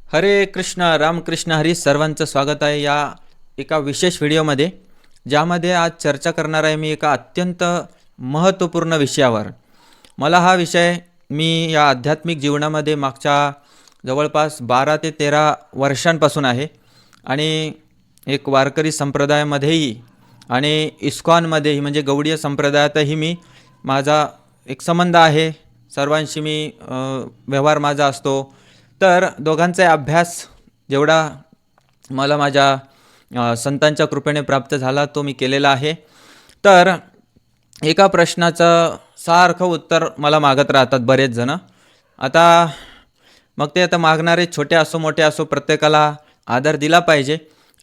हरे कृष्ण रामकृष्ण हरी. सर्वांचं स्वागत आहे या एका विशेष व्हिडिओमध्ये, ज्यामध्ये आज चर्चा करणार आहे मी एका अत्यंत महत्त्वपूर्ण विषयावर. मला हा विषय मी या आध्यात्मिक जीवनामध्ये मागच्या जवळपास 12 ते 13 वर्षांपासून आहे आणि एक वारकरी संप्रदायामध्येही आणि इस्कॉनमध्येही म्हणजे गौडीय संप्रदायातही मी माझा एक संबंध आहे. सर्वांशी मी व्यवहार माझा असतो. तर दोघांचा अभ्यास जेवढा मला माझ्या संतांच्या कृपेने प्राप्त झाला तो मी केलेला आहे. तर एका प्रश्नाचं सारखं उत्तर मला मागत राहतात बरेच जण. मग ते मागणारे छोटे असो मोठे असो, प्रत्येकाला आदर दिला पाहिजे.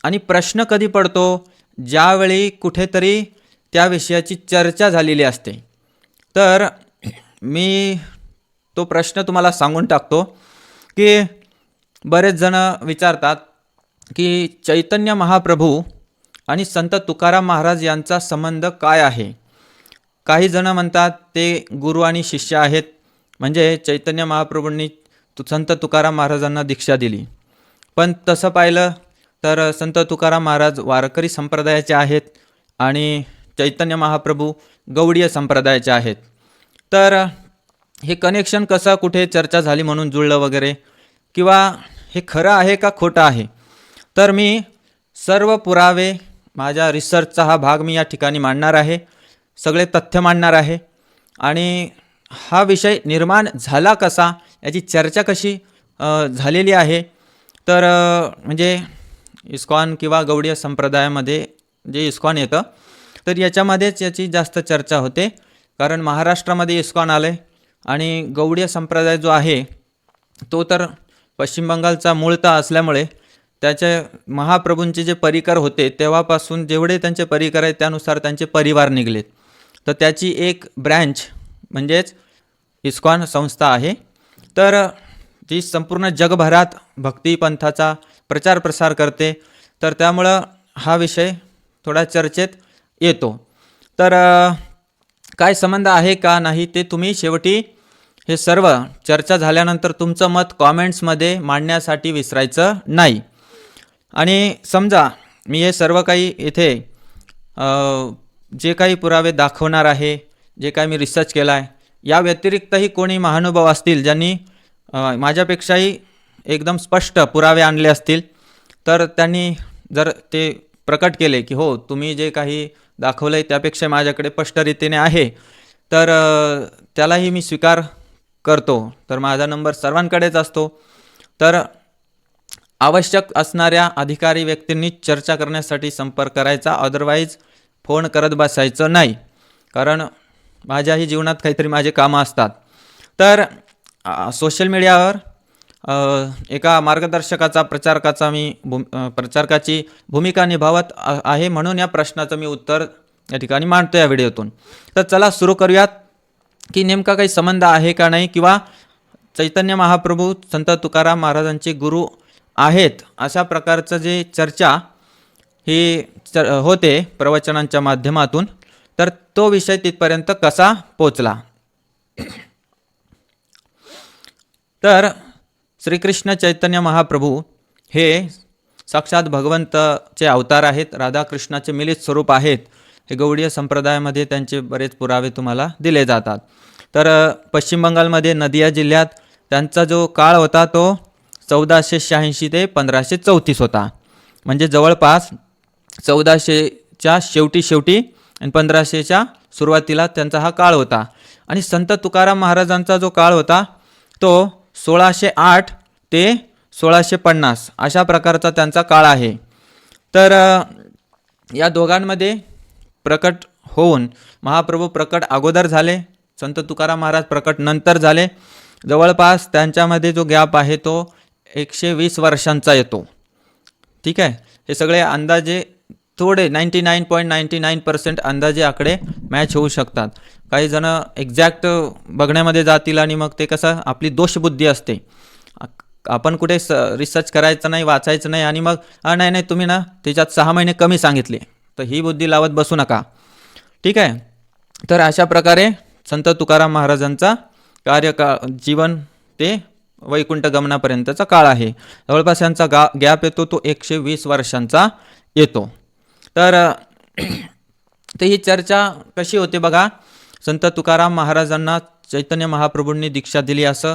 आणि प्रश्न कधी पडतो, ज्यावेळी कुठेतरी त्या विषयाची चर्चा झालेली असते. तर मी तो प्रश्न तुम्हाला सांगून टाकतो की बरेच जण विचारतात की चैतन्य महाप्रभू आणि संत तुकाराम महाराज यांचा संबंध काय आहे. काही जण म्हणतात ते गुरु आणि शिष्य आहेत, म्हणजे चैतन्य महाप्रभूंनी संत तुकाराम महाराजांना दीक्षा दिली. पण तसं पाहिलं तर संत तुकाराम महाराज वारकरी संप्रदायाचे आहेत आणि चैतन्य महाप्रभू गौडीय संप्रदायाचे आहेत. तर हे कनेक्शन कसं कुठे चर्चा झाली म्हणून जुळलं वगैरे, किंवा हे खरं आहे का खोटं आहे. तर मी सर्व पुरावे, माझ्या रिसर्चचा हा भाग मी या ठिकाणी मांडणार आहे, सगळे तथ्य मांडणार आहे. आणि हा विषय निर्माण झाला कसा, याची चर्चा कशी झालेली आहे. तर म्हणजे इस्कॉन किंवा गौडीय संप्रदायामध्ये जे इस्कॉन येतं, तर याच्यामध्येच याची जास्त चर्चा होते. कारण महाराष्ट्रामध्ये इस्कॉन आले आणि गौडीय संप्रदाय जो आहे तो तर पश्चिम बंगालचा मूळता असल्यामुळे त्याचे महाप्रभूंचे जे परिकर होते तेव्हापासून जेवढे त्यांचे परिकर आहेत त्यानुसार त्यांचे परिवार निघलेत. तर त्याची एक ब्रँच म्हणजेच इस्कॉन संस्था आहे. तर ती संपूर्ण जगभरात भक्तिपंथाचा प्रचार प्रसार करते. तर त्यामुळं हा विषय थोडा चर्चेत येतो. तर काय संबंध आहे का नाही ते तुम्ही शेवटी हे सर्व चर्चा झाल्यानंतर तुमचं मत कॉमेंट्समध्ये मांडण्यासाठी विसरायचं नाही. आणि समजा मी हे सर्व काही इथे जे काही पुरावे दाखवणार आहे, जे काही मी रिसर्च केला आहे, या व्यतिरिक्तही कोणी महानुभाव असतील ज्यांनी माझ्यापेक्षाही एकदम स्पष्ट पुरावे आणले असतील, तर त्यांनी जर ते प्रकट केले की हो तुम्ही जे काही दाखवलं आहे त्यापेक्षा माझ्याकडे स्पष्टरीतीने आहे, तर त्यालाही मी स्वीकार करतो. तर माझा नंबर सर्वांकडेच असतो. तर आवश्यक असणाऱ्या अधिकारी व्यक्तींनी चर्चा करण्यासाठी संपर्क करायचा, अदरवाईज फोन करत बसायचं नाही. कारण माझ्याही जीवनात काहीतरी माझे कामं असतात. तर सोशल मीडियावर एका मार्गदर्शकाचा प्रचारकाची भूमिका निभावत आहे, म्हणून या प्रश्नाचं मी उत्तर या ठिकाणी मांडतो या व्हिडिओतून. तर चला सुरू करूयात की नेमका काही संबंध आहे का नाही, किंवा चैतन्य महाप्रभू संत तुकाराम महाराजांचे गुरु आहेत अशा प्रकारचं जे चर्चा ही होते प्रवचनांच्या माध्यमातून, तर तो विषय तिथपर्यंत कसा पोचला. तर श्रीकृष्ण चैतन्य महाप्रभू हे साक्षात भगवंताचे अवतार आहेत, राधाकृष्णाचे मिलित स्वरूप आहेत. हे गौडीय संप्रदायामध्ये त्यांचे बरेच पुरावे तुम्हाला दिले जातात. तर पश्चिम बंगालमध्ये नदिया जिल्ह्यात त्यांचा जो काळ होता तो 1486 ते 1534 होता. म्हणजे जवळपास 1400च्या शेवटी आणि 1500च्या सुरुवातीला त्यांचा हा काळ होता. आणि संत तुकाराम महाराजांचा जो काळ होता तो 1608 ते 1650 अशा प्रकारचा त्यांचा काळ आहे. तर या दोघांमध्ये प्रकट होऊन महाप्रभू प्रकट अगोदर झाले, संत तुकाराम महाराज प्रकट नंतर झाले. जवळपास त्यांच्यामध्ये जो गॅप आहे तो 120 वर्षांचा येतो. ठीक आहे. हे सगळे अंदाजे थोडे 99.99% अंदाजे आकडे मॅच होऊ शकतात. काही जण एक्झॅक्ट बघण्यामध्ये जातील आणि मग ते कसं आपली दोषबुद्धी असते, आपण कुठे रिसर्च करायचं नाही, वाचायचं नाही आणि मग नाही तुम्ही ना त्याच्यात 6 महिने कमी सांगितले, तर ही बुद्धी लावत बसू नका. ठीक आहे. तर अशा प्रकारे संत तुकाराम महाराजांचा जीवन ते वैकुंठ गमनापर्यंतचा काळ आहे. जवळपास यांचा गॅप येतो तो 120 वर्षांचा येतो. तर ते ही चर्चा कशी होते बघा. संत तुकाराम महाराजांना चैतन्य महाप्रभूंनी दीक्षा दिली असं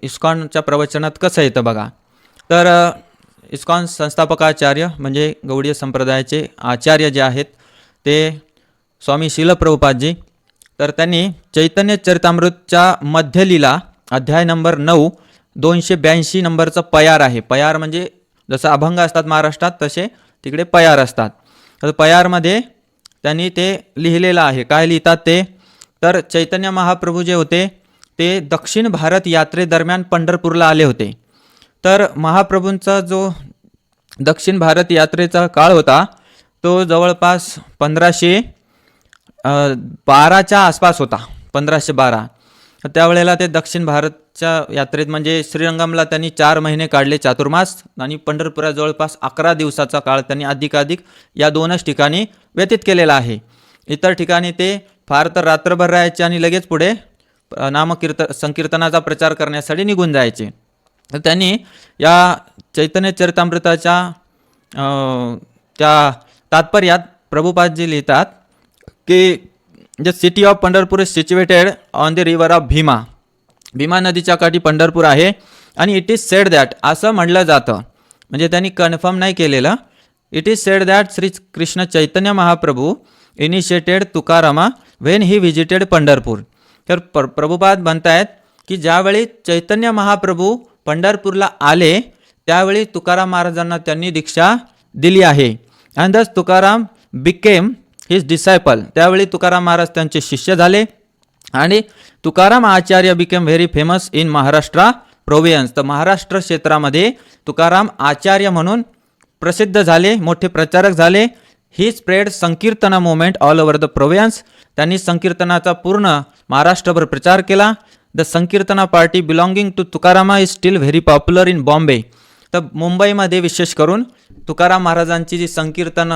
इस्कॉनच्या प्रवचनात कसं येतं बघा. तर इस्कॉन संस्थापकाचार्य म्हणजे गौडीय संप्रदायाचे आचार्य जे आहेत ते स्वामी शील प्रभुपादजी, तर त्यांनी चैतन्य चरितामृतच्या मध्यलीला अध्याय नंबर 9 282 नंबरचं पयार आहे. पयार म्हणजे जसं अभंग असतात महाराष्ट्रात तसे तिकडे पयार असतात. तर पयारमध्ये त्यांनी ते लिहिलेलं आहे. काय लिहितात ते, तर चैतन्य महाप्रभू जे होते ते दक्षिण भारत यात्रेदरम्यान पंढरपूरला आले होते. तर महाप्रभूंचा जो दक्षिण भारत यात्रेचा काळ होता तो जवळपास 1512च्या आसपास होता. 1512 त्यावेळेला ते दक्षिण भारतच्या यात्रेत म्हणजे श्रीरंगमला त्यांनी 4 महिने काढले चातुर्मास, आणि पंढरपुरात जवळपास 11 दिवसाचा काळ त्यांनी अधिकाधिक या 2च ठिकाणी व्यतीत केलेला आहे. इतर ठिकाणी ते फार तर रात्रभर राहायचे आणि लगेच पुढे संकीर्तनाचा प्रचार करण्यासाठी निघून जायचे. तर त्यांनी या चैतन्य चरितामृताच्या त्या तात्पर्यात प्रभुपादजी लिहितात की the city of Pandharpur is situated on the river of Bhima. Bhima नदीच्या काठी पंढरपूर आहे आणि इट इज सेड दॅट असं म्हणलं जातं, म्हणजे त्यांनी कन्फर्म नाही केलेलं. It is sed that Shri Krishna Chaitanya Mahaprabhu initiated Tukaram when he visited Pandharpur. तर प्रभुपाद म्हणतायत की ज्यावेळी चैतन्य महाप्रभू पंढरपूरला आले त्यावेळी तुकाराम महाराजांना त्यांनी दीक्षा दिली आहे. अँड दस तुकाराम बिकेम हिज डिसायपल. त्यावेळी तुकाराम महाराज त्यांचे शिष्य झाले आणि Tukaram Acharya became very famous in Maharashtra province. तर महाराष्ट्र क्षेत्रामध्ये तुकाराम आचार्य म्हणून प्रसिद्ध झाले, मोठे प्रचारक झाले. He spread sankirtan movement all over the province. त्यांनी संकीर्तनाचा पूर्ण महाराष्ट्रभर प्रचार केला. The sankirtana party belonging to Tukarama is still very popular in Bombay. तर मुंबईमध्ये विशेष करून तुकाराम महाराजांची जी संकीर्तन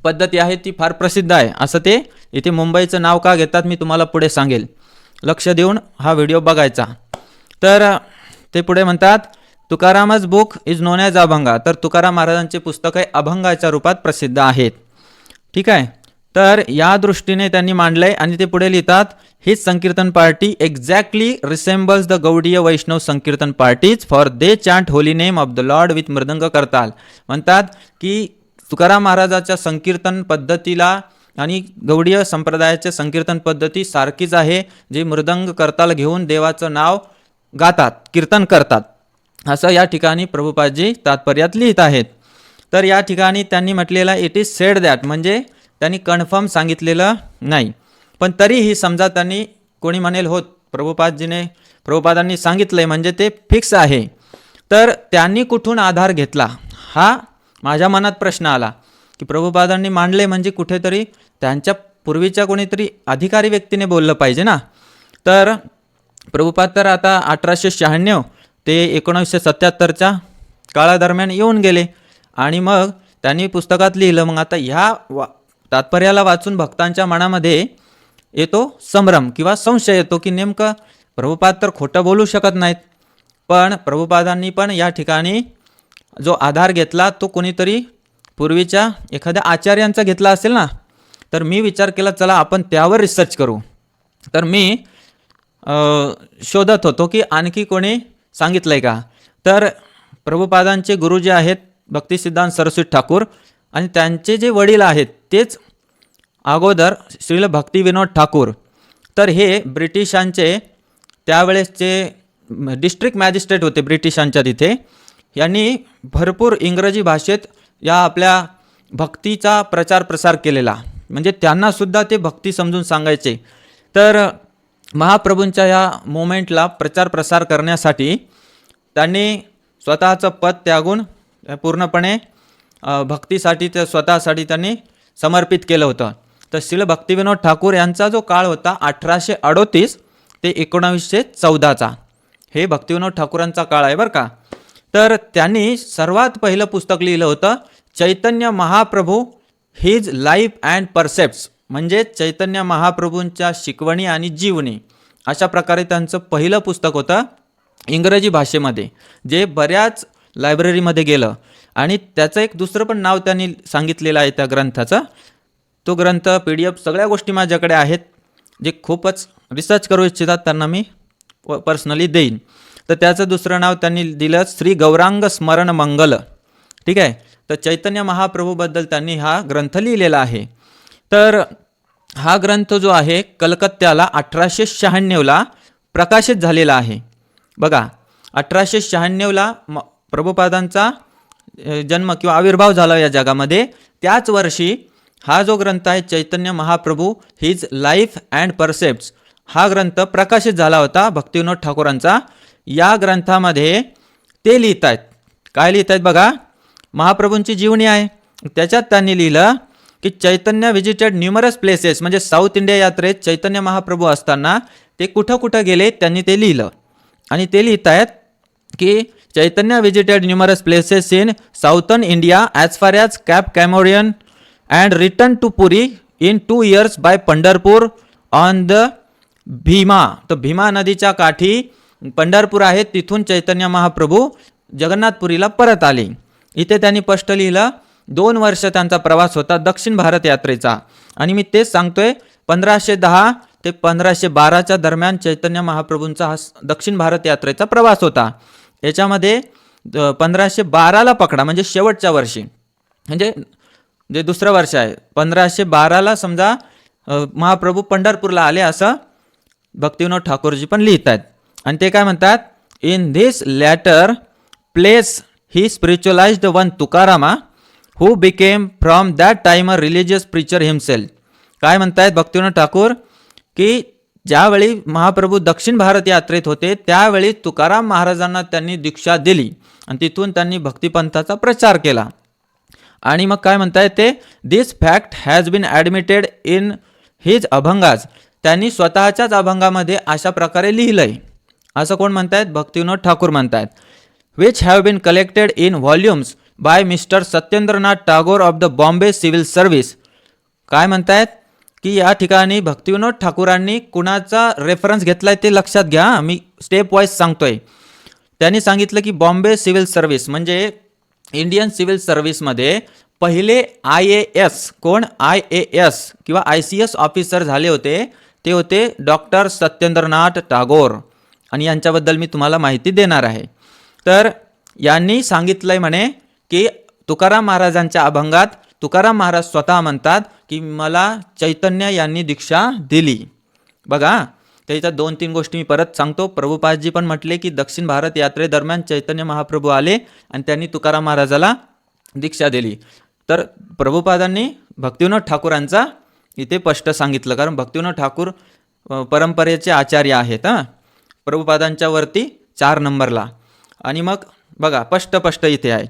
पद्धती आहे ती फार प्रसिद्ध आहे. असं ते इथे मुंबईचं नाव का घेतात मी तुम्हाला पुढे सांगेल, लक्ष देऊन हा व्हिडिओ बघायचा. तर ते पुढे म्हणतात तुकारामच बुक इज नोन ॲज अभंगा. तर तुकाराम महाराजांचे पुस्तक आहे अभंगाच्या रूपात प्रसिद्ध आहेत. ठीक आहे. तर या दृष्टीने त्यांनी मांडलंय आणि ते पुढे लिहितात his sankirtan party exactly resembles the Gaudiya Vaishnava sankirtan parties for they chant holy name of the lord with mridanga kartal. म्हणतात की तुकाराम महाराजाच्या संकीर्तन पद्धतीला आणि गौडीय संप्रदायाच्या संकीर्तन पद्धती सारखीच आहे, जे मृदंग करताल घेऊन देवाचं नाव गातात, कीर्तन करतात, असं या ठिकाणी प्रभुपादजी तात्पर्यात लिहित आहेत. तर या ठिकाणी त्यांनी म्हटलेलं इट इज सेड दॅट, म्हणजे त्यांनी कन्फर्म सांगितलेलं नाही, पण तरीही समजा त्यांनी कोणी म्हणेल हो प्रभुपादांनी सांगितलंय म्हणजे ते फिक्स आहे. तर त्यांनी कुठून आधार घेतला हा माझ्या मनात प्रश्न आला की प्रभुपादांनी मांडले म्हणजे कुठेतरी त्यांच्या पूर्वीच्या कोणीतरी अधिकारी व्यक्तीने बोललं पाहिजे ना. तर प्रभुपाद तर आता 1896 ते 1977च्या काळादरम्यान येऊन गेले आणि मग त्यांनी पुस्तकात लिहिलं. मग आता ह्या तात्पर्याला वाचून भक्तांच्या मनामध्ये येतो संभ्रम किंवा संशय येतो की नेमकं प्रभुपाद तर खोटं बोलू शकत नाहीत, पण प्रभुपादांनी पण या ठिकाणी जो आधार घेतला तो कोणीतरी पूर्वीच्या एखाद्या आचार्यांचा घेतला असेल ना. तर मी विचार केला चला आपण त्यावर रिसर्च करू. तर मी शोधत होतो की आणखी कोणी सांगितलंय का. तर प्रभुपादांचे गुरु जे आहेत भक्तिसिद्धांत सरस्वती ठाकूर आणि त्यांचे जे वडील आहेत तेच अगोदर श्रील भक्तिविनोद ठाकूर, तर हे ब्रिटिशांचे त्यावेळेसचे डिस्ट्रिक्ट मॅजिस्ट्रेट होते ब्रिटिशांच्या तिथे. यांनी भरपूर इंग्रजी भाषेत या आपल्या भक्तीचा प्रचार प्रसार केलेला, म्हणजे त्यांनासुद्धा ते भक्ती समजून सांगायचे. तर महाप्रभूंच्या या मोमेंटला प्रचार प्रसार करण्यासाठी त्यांनी स्वतःचं पद त्यागून पूर्णपणे भक्तीसाठी ते स्वतःसाठी त्यांनी समर्पित केलं होतं. तर श्रील भक्तिविनोद ठाकूर यांचा जो काळ होता 1838 ते 1914चा, हे भक्तिविनोद ठाकूरांचा काळ आहे बरं का. तर त्यांनी सर्वात पहिलं पुस्तक लिहिलं होतं Chaitanya Mahaprabhu his life and परसेप्ट्स, म्हणजे चैतन्य महाप्रभूंच्या शिकवणी आणि जीवनी, अशा प्रकारे त्यांचं पहिलं पुस्तक होतं इंग्रजी भाषेमध्ये, जे बऱ्याच लायब्ररीमध्ये गेलं. आणि त्याचं एक दुसरं पण नाव त्यांनी सांगितलेलं आहे त्या ग्रंथाचं. तो ग्रंथ PDF सगळ्या गोष्टी माझ्याकडे आहेत. जे खूपच रिसर्च करू इच्छितात त्यांना मी पर्सनली देईन. तर त्याचं दुसरं नाव त्यांनी दिलं श्री गौरांग स्मरण मंगल. ठीक आहे. तर चैतन्य महाप्रभूबद्दल त्यांनी हा ग्रंथ लिहिलेला आहे. तर हा ग्रंथ जो आहे कलकत्त्याला 1896ला प्रकाशित झालेला आहे. बघा, 1896ला प्रभुपादांचा जन्म किंवा आविर्भाव झाला या जगामध्ये. त्याच वर्षी हा जो ग्रंथ आहे Chaitanya Mahaprabhu his life and परसेप्ट्स, हा ग्रंथ प्रकाशित झाला होता भक्तिविनोद ठाकूरांचा. या ग्रंथामध्ये ते लिहित आहेत, काय लिहित आहेत बघा, महाप्रभूंची जीवनी आहे. त्याच्यात त्यांनी लिहिलं की चैतन्य विजिटेड न्यूमरस प्लेसेस, म्हणजे साऊथ इंडिया यात्रेत चैतन्य महाप्रभू असताना ते कुठं कुठं गेले त्यांनी ते लिहिलं. आणि ते लिहित आहेत की Chaitanya visited numerous places in southern India as far as Cape Comorin and return to Puri in 2 years by Pandharpur on the Bhima. तर भीमा नदीच्या काठी पंढरपूर आहे, तिथून चैतन्य महाप्रभू जगन्नाथपुरीला परत आले. इथे त्यांनी स्पष्ट लिहिलं 2 वर्ष त्यांचा प्रवास होता दक्षिण भारत यात्रेचा. आणि मी तेच सांगतोय, 1510 ते 1512च्या दरम्यान चैतन्य महाप्रभूंचा हा दक्षिण भारत यात्रेचा प्रवास होता. याच्यामध्ये 1512ला पकडा, म्हणजे शेवटच्या वर्षी, म्हणजे जे दुसरं वर्ष आहे, 1512ला समजा महाप्रभू पंढरपूरला आले असं भक्तिविनोद ठाकूरजी पण लिहित आहेत. आणि ते काय म्हणतात, in this latter place he spiritualised one Tukarama who became from that time a religious preacher himself. काय म्हणतायत भक्तिविनोद ठाकूर की ज्यावेळी महाप्रभू दक्षिण भारत यात्रेत होते त्यावेळी तुकाराम महाराजांना त्यांनी दीक्षा दिली आणि तिथून त्यांनी भक्तिपंथाचा प्रचार केला. आणि मग काय म्हणतायत ते, this fact has been admitted in his abhangas. त्यांनी स्वतःच्याच अभंगामध्ये अशा प्रकारे लिहिलंय, असं कोण म्हणतायत, भक्तिविनोद ठाकूर म्हणतायत. Which have been collected in volumes by mister Satyendranath Tagore of the Bombay civil service. काय म्हणतायत की या ठिकाणी भक्तिविनोद ठाकूरांनी कुणाचा रेफरन्स घेतलाय ते लक्षात घ्या, मी स्टेप वाईज सांगतोय. त्यांनी सांगितलं की बॉम्बे सिव्हिल सर्व्हिस म्हणजे इंडियन सिव्हिल सर्व्हिसमध्ये पहिले IAS कोण, IAS किंवा ICS ऑफिसर झाले होते ते होते डॉक्टर सत्येंद्रनाथ टागोर. आणि यांच्याबद्दल मी तुम्हाला माहिती देणार आहे. तर यांनी सांगितलंय म्हणे की तुकाराम महाराजांच्या अभंगात तुकाराम महाराज स्वतः म्हणतात की मला चैतन्य यांनी दीक्षा दिली. बघा, त्याच्यात 2-3 गोष्टी मी परत सांगतो. प्रभुपादजी पण म्हटले की दक्षिण भारत यात्रेदरम्यान चैतन्य महाप्रभू आले आणि त्यांनी तुकाराम महाराजाला दीक्षा दिली. तर प्रभुपादांनी भक्तिविनोद ठाकूरांचा इथे स्पष्ट सांगितलं, कारण भक्तिविनोद ठाकूर परंपरेचे आचार्य आहेत प्रभुपादांच्या वरती 4 नंबरला. आणि मग बघा स्पष्ट इथे आहे.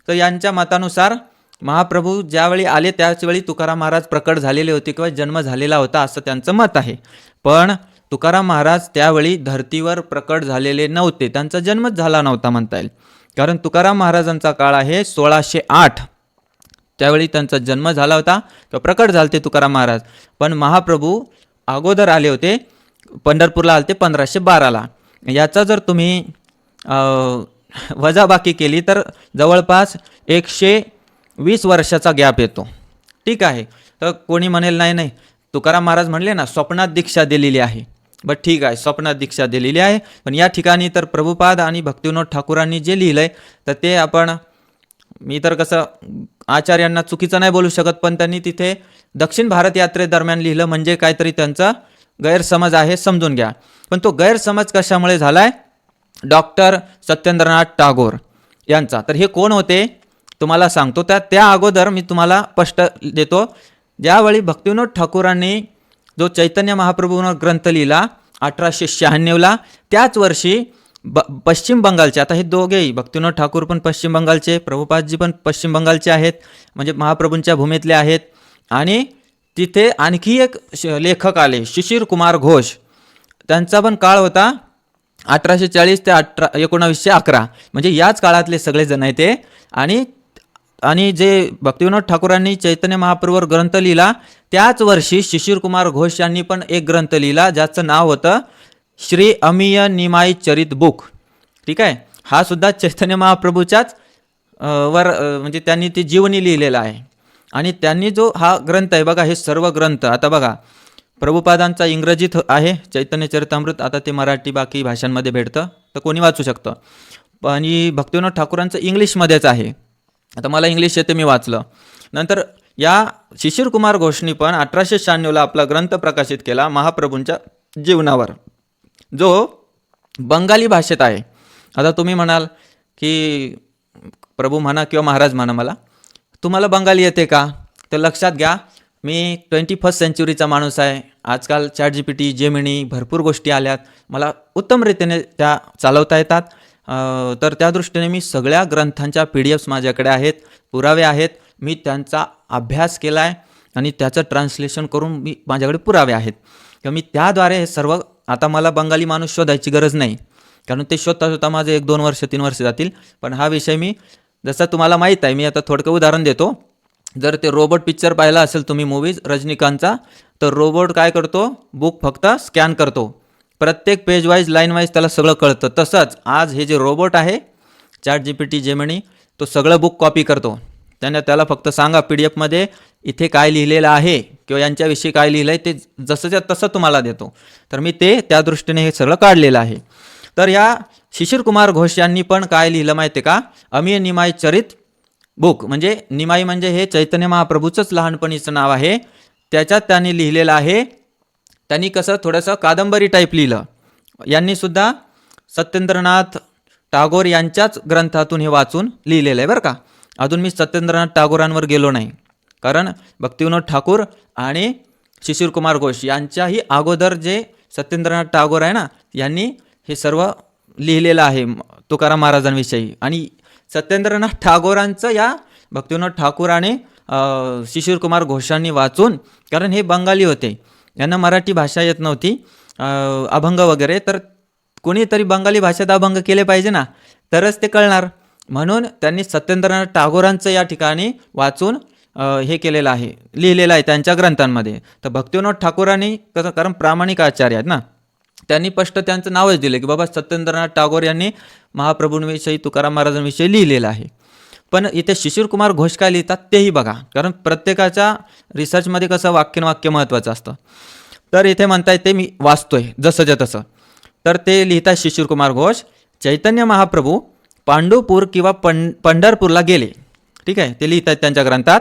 तर यांच्या मतानुसार महाप्रभू ज्यावेळी आले त्याचवेळी तुकाराम महाराज प्रकट झालेले होते किंवा जन्म झालेला होता असं त्यांचं मत आहे. पण तुकाराम महाराज त्यावेळी धर्तीवर प्रकट झालेले नव्हते, त्यांचा जन्मच झाला नव्हता म्हणता येईल. कारण तुकाराम महाराजांचा काळ आहे 1608, त्यावेळी त्यांचा जन्म झाला होता किंवा प्रकट झाले ते तुकाराम महाराज. पण महाप्रभू अगोदर आले होते, पंढरपूरला आले ते 1512ला. याचा जर तुम्ही वजाबाकी केली तर जवळपास 120 वर्षाचा गॅप येतो. ठीक आहे. तर कोणी म्हणेल नाही तुकाराम महाराज म्हणले ना स्वप्नात दीक्षा दिलेली आहे. बट ठीक आहे, स्वप्नात दीक्षा दिलेली आहे. पण या ठिकाणी तर प्रभुपाद आणि भक्तिविनोद ठाकूरांनी जे लिहिलंय तर ते आपण, मी तर कसं आचार्यांना चुकीचं नाही बोलू शकत, पण त्यांनी तिथे दक्षिण भारत यात्रेदरम्यान लिहिलं म्हणजे काहीतरी त्यांचा गैरसमज आहे, समजून घ्या. पण तो गैरसमज कशामुळे झालाय, डॉक्टर सत्येंद्रनाथ टागोर यांचा. तर हे कोण होते तुम्हाला सांगतो. त्या अगोदर मी तुम्हाला स्पष्ट देतो. ज्यावेळी भक्तिविनोद ठाकूरांनी जो चैतन्य महाप्रभूंवर ग्रंथ लिहिला 1896ला, त्याच वर्षी पश्चिम बंगालचे, आता हे दोघेही भक्तिविनोद ठाकूर पण पश्चिम बंगालचे, प्रभुपादजी पण पश्चिम बंगालचे आहेत, म्हणजे महाप्रभूंच्या भूमीतले आहेत. आणि तिथे आणखी एक लेखक आले शिशिर कुमार घोष, त्यांचा पण काळ होता 1840 ते 1911, म्हणजे याच काळातले सगळे जण आहेत ते. आणि जे भक्तिविनोद ठाकूरांनी चैतन्य महाप्रभूवर ग्रंथ लिहिला त्याच वर्षी शिशिर कुमार घोष यांनी पण एक ग्रंथ लिहिला ज्याचं नाव होतं श्री अमीय निमाई चरित बुक. ठीक आहे. हा सुद्धा चैतन्य महाप्रभूच्याच म्हणजे त्यांनी ती जीवनी लिहिलेला आहे. आणि त्यांनी जो हा ग्रंथ आहे बघा, हे सर्व ग्रंथ आता बघा, प्रभुपादांचा इंग्रजीत आहे चैतन्य चरितामृत, आता ते मराठी बाकी भाषांमध्ये भेटतं तर कोणी वाचू शकतं. आणि भक्तिविनोद ठाकूरांचं इंग्लिशमध्येच आहे. आता मला इंग्लिश येते, मी वाचलं. नंतर या शिशिर कुमार घोषनी पण 1896ला आपला ग्रंथ प्रकाशित केला महाप्रभूंच्या जीवनावर, जो बंगाली भाषेत आहे. आता तुम्ही म्हणाल की प्रभू म्हणा किंवा महाराज म्हणा, मला तुम्हाला बंगाली येते का? तर लक्षात घ्या, मी 21st सेंचुरीचा माणूस आहे. आजकाल ChatGPT, जेमिनी भरपूर गोष्टी आल्यात, मला उत्तम रीतीने त्या चालवता येतात. तर त्या दृष्टीने मी सगळ्या ग्रंथांच्या PDFs माझ्याकडे आहेत, पुरावे आहेत. मी त्यांचा अभ्यास केला आहे आणि त्याचं ट्रान्सलेशन करून माझ्याकडे पुरावे आहेत किंवा मी त्याद्वारे हे सर्व. आता मला बंगाली माणूस शोधायची गरज नाही, कारण ते शोधता शोधता माझे 1-2 वर्ष 3 वर्ष जातील. पण हा विषय मी, जसं तुम्हाला माहीत आहे, मी आता थोडकं उदाहरण देतो. जर ते रोबोट पिक्चर पाहिला असेल तुम्ही मूवीज रजनीकांतचा, तर रोबोट काय करतो, बुक फक्त स्कॅन करतो, प्रत्येक पेज वाईज लाईन वाईज त्याला सगळं कळतं. तसंच आज हे जे रोबोट आहे ChatGPT, जेमिनी, तो सगळं बुक कॉपी करतो. त्याला फक्त सांगा PDF इथे काय लिहिलेलं आहे किंवा यांच्याविषयी काय लिहिलं आहे, ते जसंच्या तसं तुम्हाला देतो. तर मी ते त्या दृष्टीने हे सगळं काढलेलं आहे. तर या शिशिर कुमार घोष यांनी पण काय लिहिलं माहिती आहे का, अमीय निमाई चरित बुक, म्हणजे निमाई म्हणजे हे चैतन्य महाप्रभूचंच लहानपणीचं नाव आहे. त्याच्यात त्यांनी लिहिलेलं आहे. त्यांनी कसं थोडंसं कादंबरी टाईप लिहिलं. यांनी सुद्धा सत्येंद्रनाथ टागोर यांच्याच ग्रंथातून हे वाचून लिहिलेलं आहे बरं का. अजून मी सत्येंद्रनाथ टागोरांवर गेलो नाही, कारण भक्तिविनोद ठाकूर आणि शिशिर कुमार घोष यांच्याही अगोदर जे सत्येंद्रनाथ टागोर आहे ना, यांनी हे सर्व लिहिलेलं आहे तुकाराम महाराजांविषयी. आणि सत्येंद्रनाथ टागोरांचं या भक्तिविनोद ठाकूर आणि शिशिर कुमार घोषांनी वाचून, कारण हे बंगाली होते, यांना मराठी भाषा येत नव्हती, अभंग वगैरे, तर कोणीतरी बंगाली भाषेत अभंग केले पाहिजे ना, तरच ते कळणार. म्हणून त्यांनी सत्येंद्रनाथ टागोरांचं या ठिकाणी वाचून हे केलेलं आहे, लिहिलेलं आहे त्यांच्या ग्रंथांमध्ये. तर भक्तिविनोद ठाकूरांनी कसं, कारण प्रामाणिक आचार्य आहेत ना, त्यांनी स्पष्ट त्यांचं नावच दिलं की बाबा सत्येंद्रनाथ टागोर यांनी महाप्रभूंविषयी, तुकाराम महाराजांविषयी लिहिलेलं आहे. पण इथे शिशिर कुमार घोष काय लिहितात तेही बघा, कारण प्रत्येकाच्या रिसर्चमध्ये कसं वाक्य महत्त्वाचं असतं. तर इथे म्हणताय ते मी वाचतोय जसंच्या तसं. तर ते लिहितात शिशिर कुमार घोष, चैतन्य महाप्रभू पांडुपूर किंवा पंढरपूरला गेले. ठीक आहे, ते लिहित आहेत त्यांच्या ग्रंथात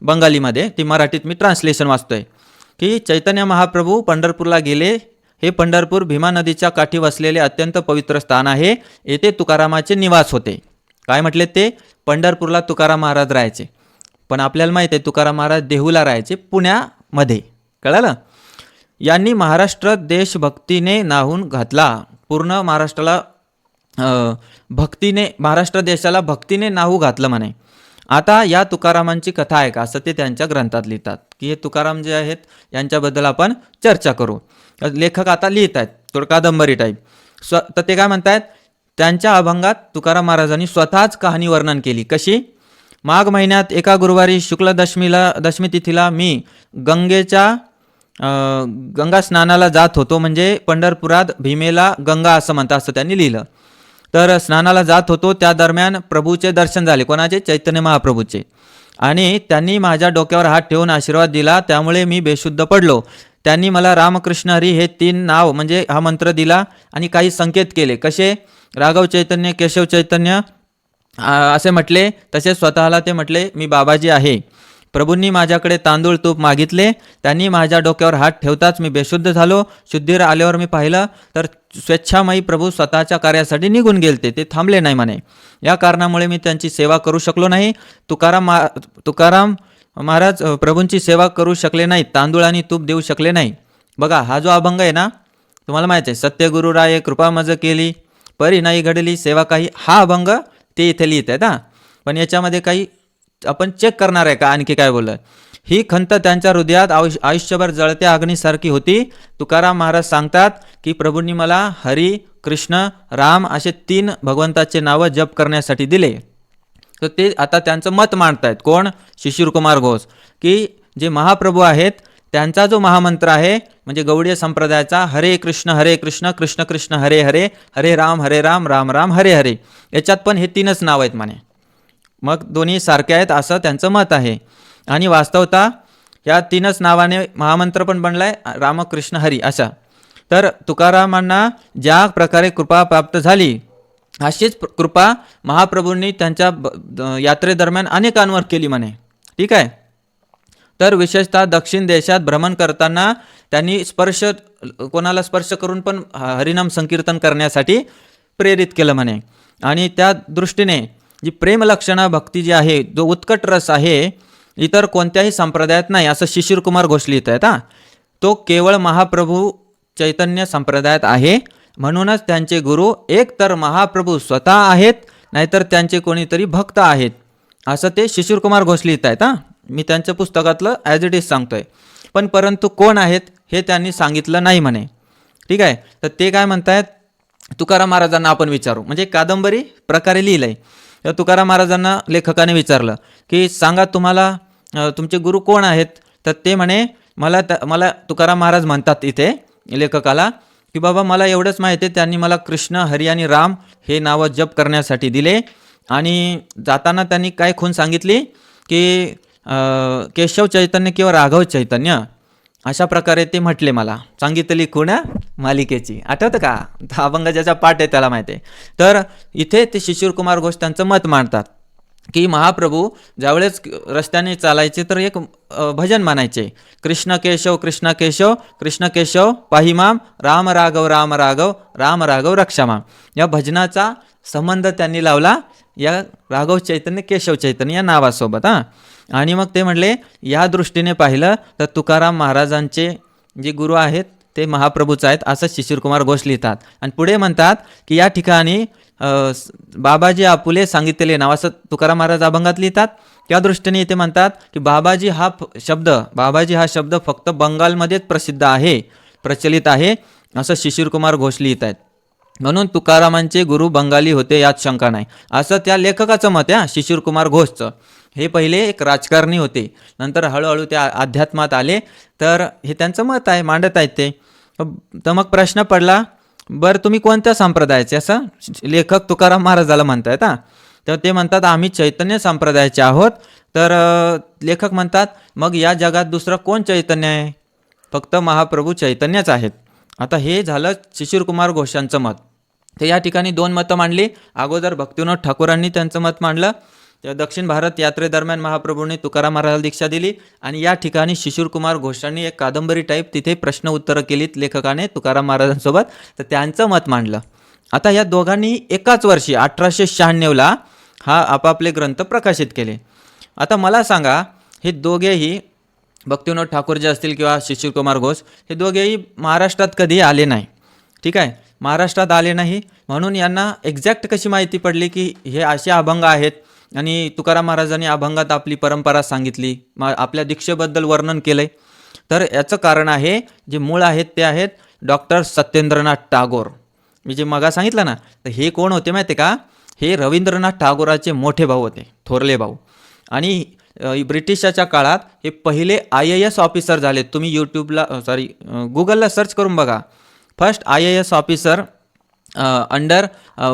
बंगालीमध्ये. ती मराठीत मी ट्रान्सलेशन वाचतोय की चैतन्य महाप्रभू पंढरपूरला गेले. हे पंढरपूर भीमा नदीच्या काठी वसलेले अत्यंत पवित्र स्थान आहे. येथे तुकारामाचे निवास होते. काय म्हटले, ते पंढरपूरला तुकाराम महाराज राहायचे. पण आपल्याला माहीत आहे तुकाराम महाराज देहूला राहायचे, पुण्यामध्ये. कळालं. यांनी महाराष्ट्र देशभक्तीने न्हाऊन घातला. पूर्ण महाराष्ट्राला भक्तीने, महाराष्ट्र देशाला भक्तीने न्हाऊ घातलं म्हणे. आता या तुकारामांची कथा आहे का, असं ते त्यांच्या ग्रंथात लिहितात की हे तुकाराम जे आहेत यांच्याबद्दल आपण चर्चा करू. लेखक आता लिहित आहेत थोडं कादंबरी टाईप. तर ते काय म्हणतात, त्यांच्या अभंगात तुकाराम महाराजांनी स्वतःच कहाणी वर्णन केली. कशी, माघ महिन्यात एका गुरुवारी शुक्ल दशमी तिथीला मी गंगा स्नानाला जात होतो. म्हणजे पंढरपुरात भीमेला गंगा असं म्हणतात, असं त्यांनी लिहिलं. तर स्नानाला जात होतो, त्या दरम्यान प्रभूचे दर्शन झाले. कोणाचे, चैतन्य महाप्रभूचे. आणि त्यांनी माझ्या डोक्यावर हात ठेवून आशीर्वाद दिला, त्यामुळे मी बेशुद्ध पडलो. त्यांनी मला रामकृष्ण हरी हे 3 नाव म्हणजे हा मंत्र दिला आणि काही संकेत केले. कसे, राघव चैतन्य, केशव चैतन्य असे म्हटले. तसेच स्वतःला ते म्हटले मी बाबाजी आहे. प्रभूंनी माझ्याकडे तांदूळ तूप मागितले. त्यांनी माझ्या डोक्यावर हात ठेवताच मी बेशुद्ध झालो. शुद्धीवर आल्यावर मी पाहिलं तर स्वेच्छामयी प्रभू स्वतःच्या कार्यासाठी निघून गेलते, ते थांबले नाही म्हणे. या कारणामुळे मी त्यांची सेवा करू शकलो नाही. तुकाराम महाराज प्रभूंची सेवा करू शकले नाहीत, तांदूळ आणि तूप देऊ शकले नाही. बघा हा जो अभंग आहे ना, तुम्हाला माहिती आहे, सत्यगुरु राये कृपा मज केली, परी नाही घडली सेवा काही, हा अभंग ते इथे लिहित आहेत. हां, पण याच्यामध्ये काही आपण चेक करणार आहे का, आणखी काय बोललं. ही खंत त्यांच्या हृदयात आयुष्यभर जळत्या अग्नीसारखी होती. तुकाराम महाराज सांगतात की प्रभूंनी मला हरी, कृष्ण, राम असे 3 भगवंताचे नावं जप करण्यासाठी दिले. तर ते आता त्यांचं मत मांडतायत. कोण, शिशिर कुमार घोष, की जे महाप्रभू आहेत त्यांचा जो महामंत्र आहे म्हणजे गौडीय संप्रदायाचा हरे कृष्ण कृष्ण कृष्ण हरे हरे, हरे राम राम राम हरे हरे, याच्यात पण हे 3च नाव आहेत म्हणे. मग दोन्ही सारखे आहेत असं त्यांचं मत आहे. आणि वास्तवता या 3च नावाने महामंत्र पण बनलाय रामकृष्ण हरी असा. तर तुकारामांना ज्या प्रकारे कृपा प्राप्त झाली अशीच कृपा महाप्रभूंनी त्यांच्या यात्रेदरम्यान अनेकांवर केली म्हणे. ठीक आहे. तर विशेषतः दक्षिण देशात भ्रमण करताना त्यांनी कोणाला स्पर्श करून पण हरिनाम संकीर्तन करण्यासाठी प्रेरित केलं म्हणे. आणि त्या दृष्टीने जी प्रेमलक्षणा भक्ती जी आहे, जो उत्कट रस आहे, इतर कोणत्याही संप्रदायात नाही असं शिशिरकुमार घोष लिहित आहेत. तो केवळ महाप्रभू चैतन्य संप्रदायात आहे. म्हणूनच त्यांचे गुरु एक तर महाप्रभू स्वतः आहेत, नाहीतर त्यांचे कोणीतरी भक्त आहेत असं ते शिशिरकुमार घोष लिहित आहेत. मी त्यांच्या पुस्तकातलं ॲज इट इज सांगतोय. पण परंतु कोण आहेत हे त्यांनी सांगितलं नाही म्हणे. ठीक आहे. तर ते काय म्हणतायत, तुकाराम महाराजांना आपण विचारू, म्हणजे कादंबरी प्रकारे लिहिलं आहे. तर तुकाराम महाराजांना लेखकाने विचारलं की सांगा तुम्हाला तुमचे गुरु कोण आहेत. तर ते म्हणे मला तुकाराम महाराज म्हणतात इथे लेखकाला की बाबा मला एवढंच माहिती आहे, त्यांनी मला कृष्ण हरी आणि राम हे नावं जप करण्यासाठी दिले. आणि जाताना त्यांनी काय खूण सांगितली की केशव चैतन्य किंवा राघव चैतन्य अशा प्रकारे ते म्हटले. मला सांगितली खूण मालिकेची, आठवतं का, अभंग ज्याचा पाठ आहे त्याला माहिती आहे. तर इथे ते शिशिरकुमार घोष त्यांचं मत मांडतात की महाप्रभू ज्यावेळेस रस्त्याने चालायचे तर एक भजन म्हणायचे, कृष्ण केशव कृष्ण केशव पाहिमाम राम राघव राम राघव रक्षामाम. या भजनाचा संबंध त्यांनी लावला या राघव चैतन्य केशव चैतन्य या नावासोबत. आणि मग ते म्हणले या दृष्टीने पाहिलं तर तुकाराम महाराजांचे जे गुरु आहेत ते महाप्रभूच आहेत असं शिशिरकुमार घोष लिहितात. आणि पुढे म्हणतात की या ठिकाणी बाबाजी आपुले सांगितलेले नाव असं तुकाराम महाराज अभंगात लिहितात. त्या दृष्टीने इथे म्हणतात की बाबाजी हा शब्द फक्त बंगालमध्येच प्रचलित आहे असं शिशिरकुमार घोष लिहित आहेत. म्हणून तुकारामांचे गुरु बंगाली होते यात शंका नाही असं त्या लेखकाचं मत आहे. शिशिरकुमार घोषचं हे पहिले एक राजकारणी होते, नंतर हळूहळू त्या अध्यात्मात आले. तर हे त्यांचं मत आहे, मांडत आहेत ते. तर मग प्रश्न पडला, बरं तुम्ही कोणत्या संप्रदायाचे असं लेखक तुकाराम महाराजाला म्हणतायत. तर ते म्हणतात आम्ही चैतन्य संप्रदायाचे आहोत. तर लेखक म्हणतात मग या जगात दुसरं कोण चैतन्य आहे, फक्त महाप्रभू चैतन्यच आहेत. आता हे झालं शिशिरकुमार घोषांचं मत. तर या ठिकाणी 2 मतं मांडली. अगोदर भक्तिविनोद ठाकूरांनी त्यांचं मत मांडलं. दक्षिण भारत यात्रेदरम्यान महाप्रभूंनी तुकाराम महाराजाला दीक्षा दिली. आणि या ठिकाणी शिशिरकुमार घोषांनी एक कादंबरी टाईप तिथे प्रश्न उत्तरं केलीत लेखकाने तुकाराम महाराजांसोबत. तर त्यांचं मत मांडलं. आता या दोघांनी एकाच वर्षी 1896ला हा आपापले ग्रंथ प्रकाशित केले. आता मला सांगा, हे दोघेही भक्तिविनोद ठाकूर जे असतील किंवा शिशिरकुमार घोष हे दोघेही महाराष्ट्रात कधी आले नाही. ठीक आहे. महाराष्ट्रात आले नाही म्हणून यांना एक्झॅक्ट कशी माहिती पडली की हे असे अभंग आहेत. आणि तुकाराम महाराजांनी अभंगात आपली परंपरा सांगितली, आपल्या दीक्षेबद्दल वर्णन केलंय. तर याचं कारण आहे, जे मूळ आहेत ते आहेत डॉक्टर सत्येंद्रनाथ टागोर. मी जे मगा सांगितलं ना, तर हे कोण होते माहिती का, हे रवींद्रनाथ टागोराचे मोठे भाऊ होते, थोरले भाऊ. आणि ब्रिटिशाच्या काळात हे पहिले IAS ऑफिसर झाले. तुम्ही गुगलला सर्च करून बघा, first IAS officer under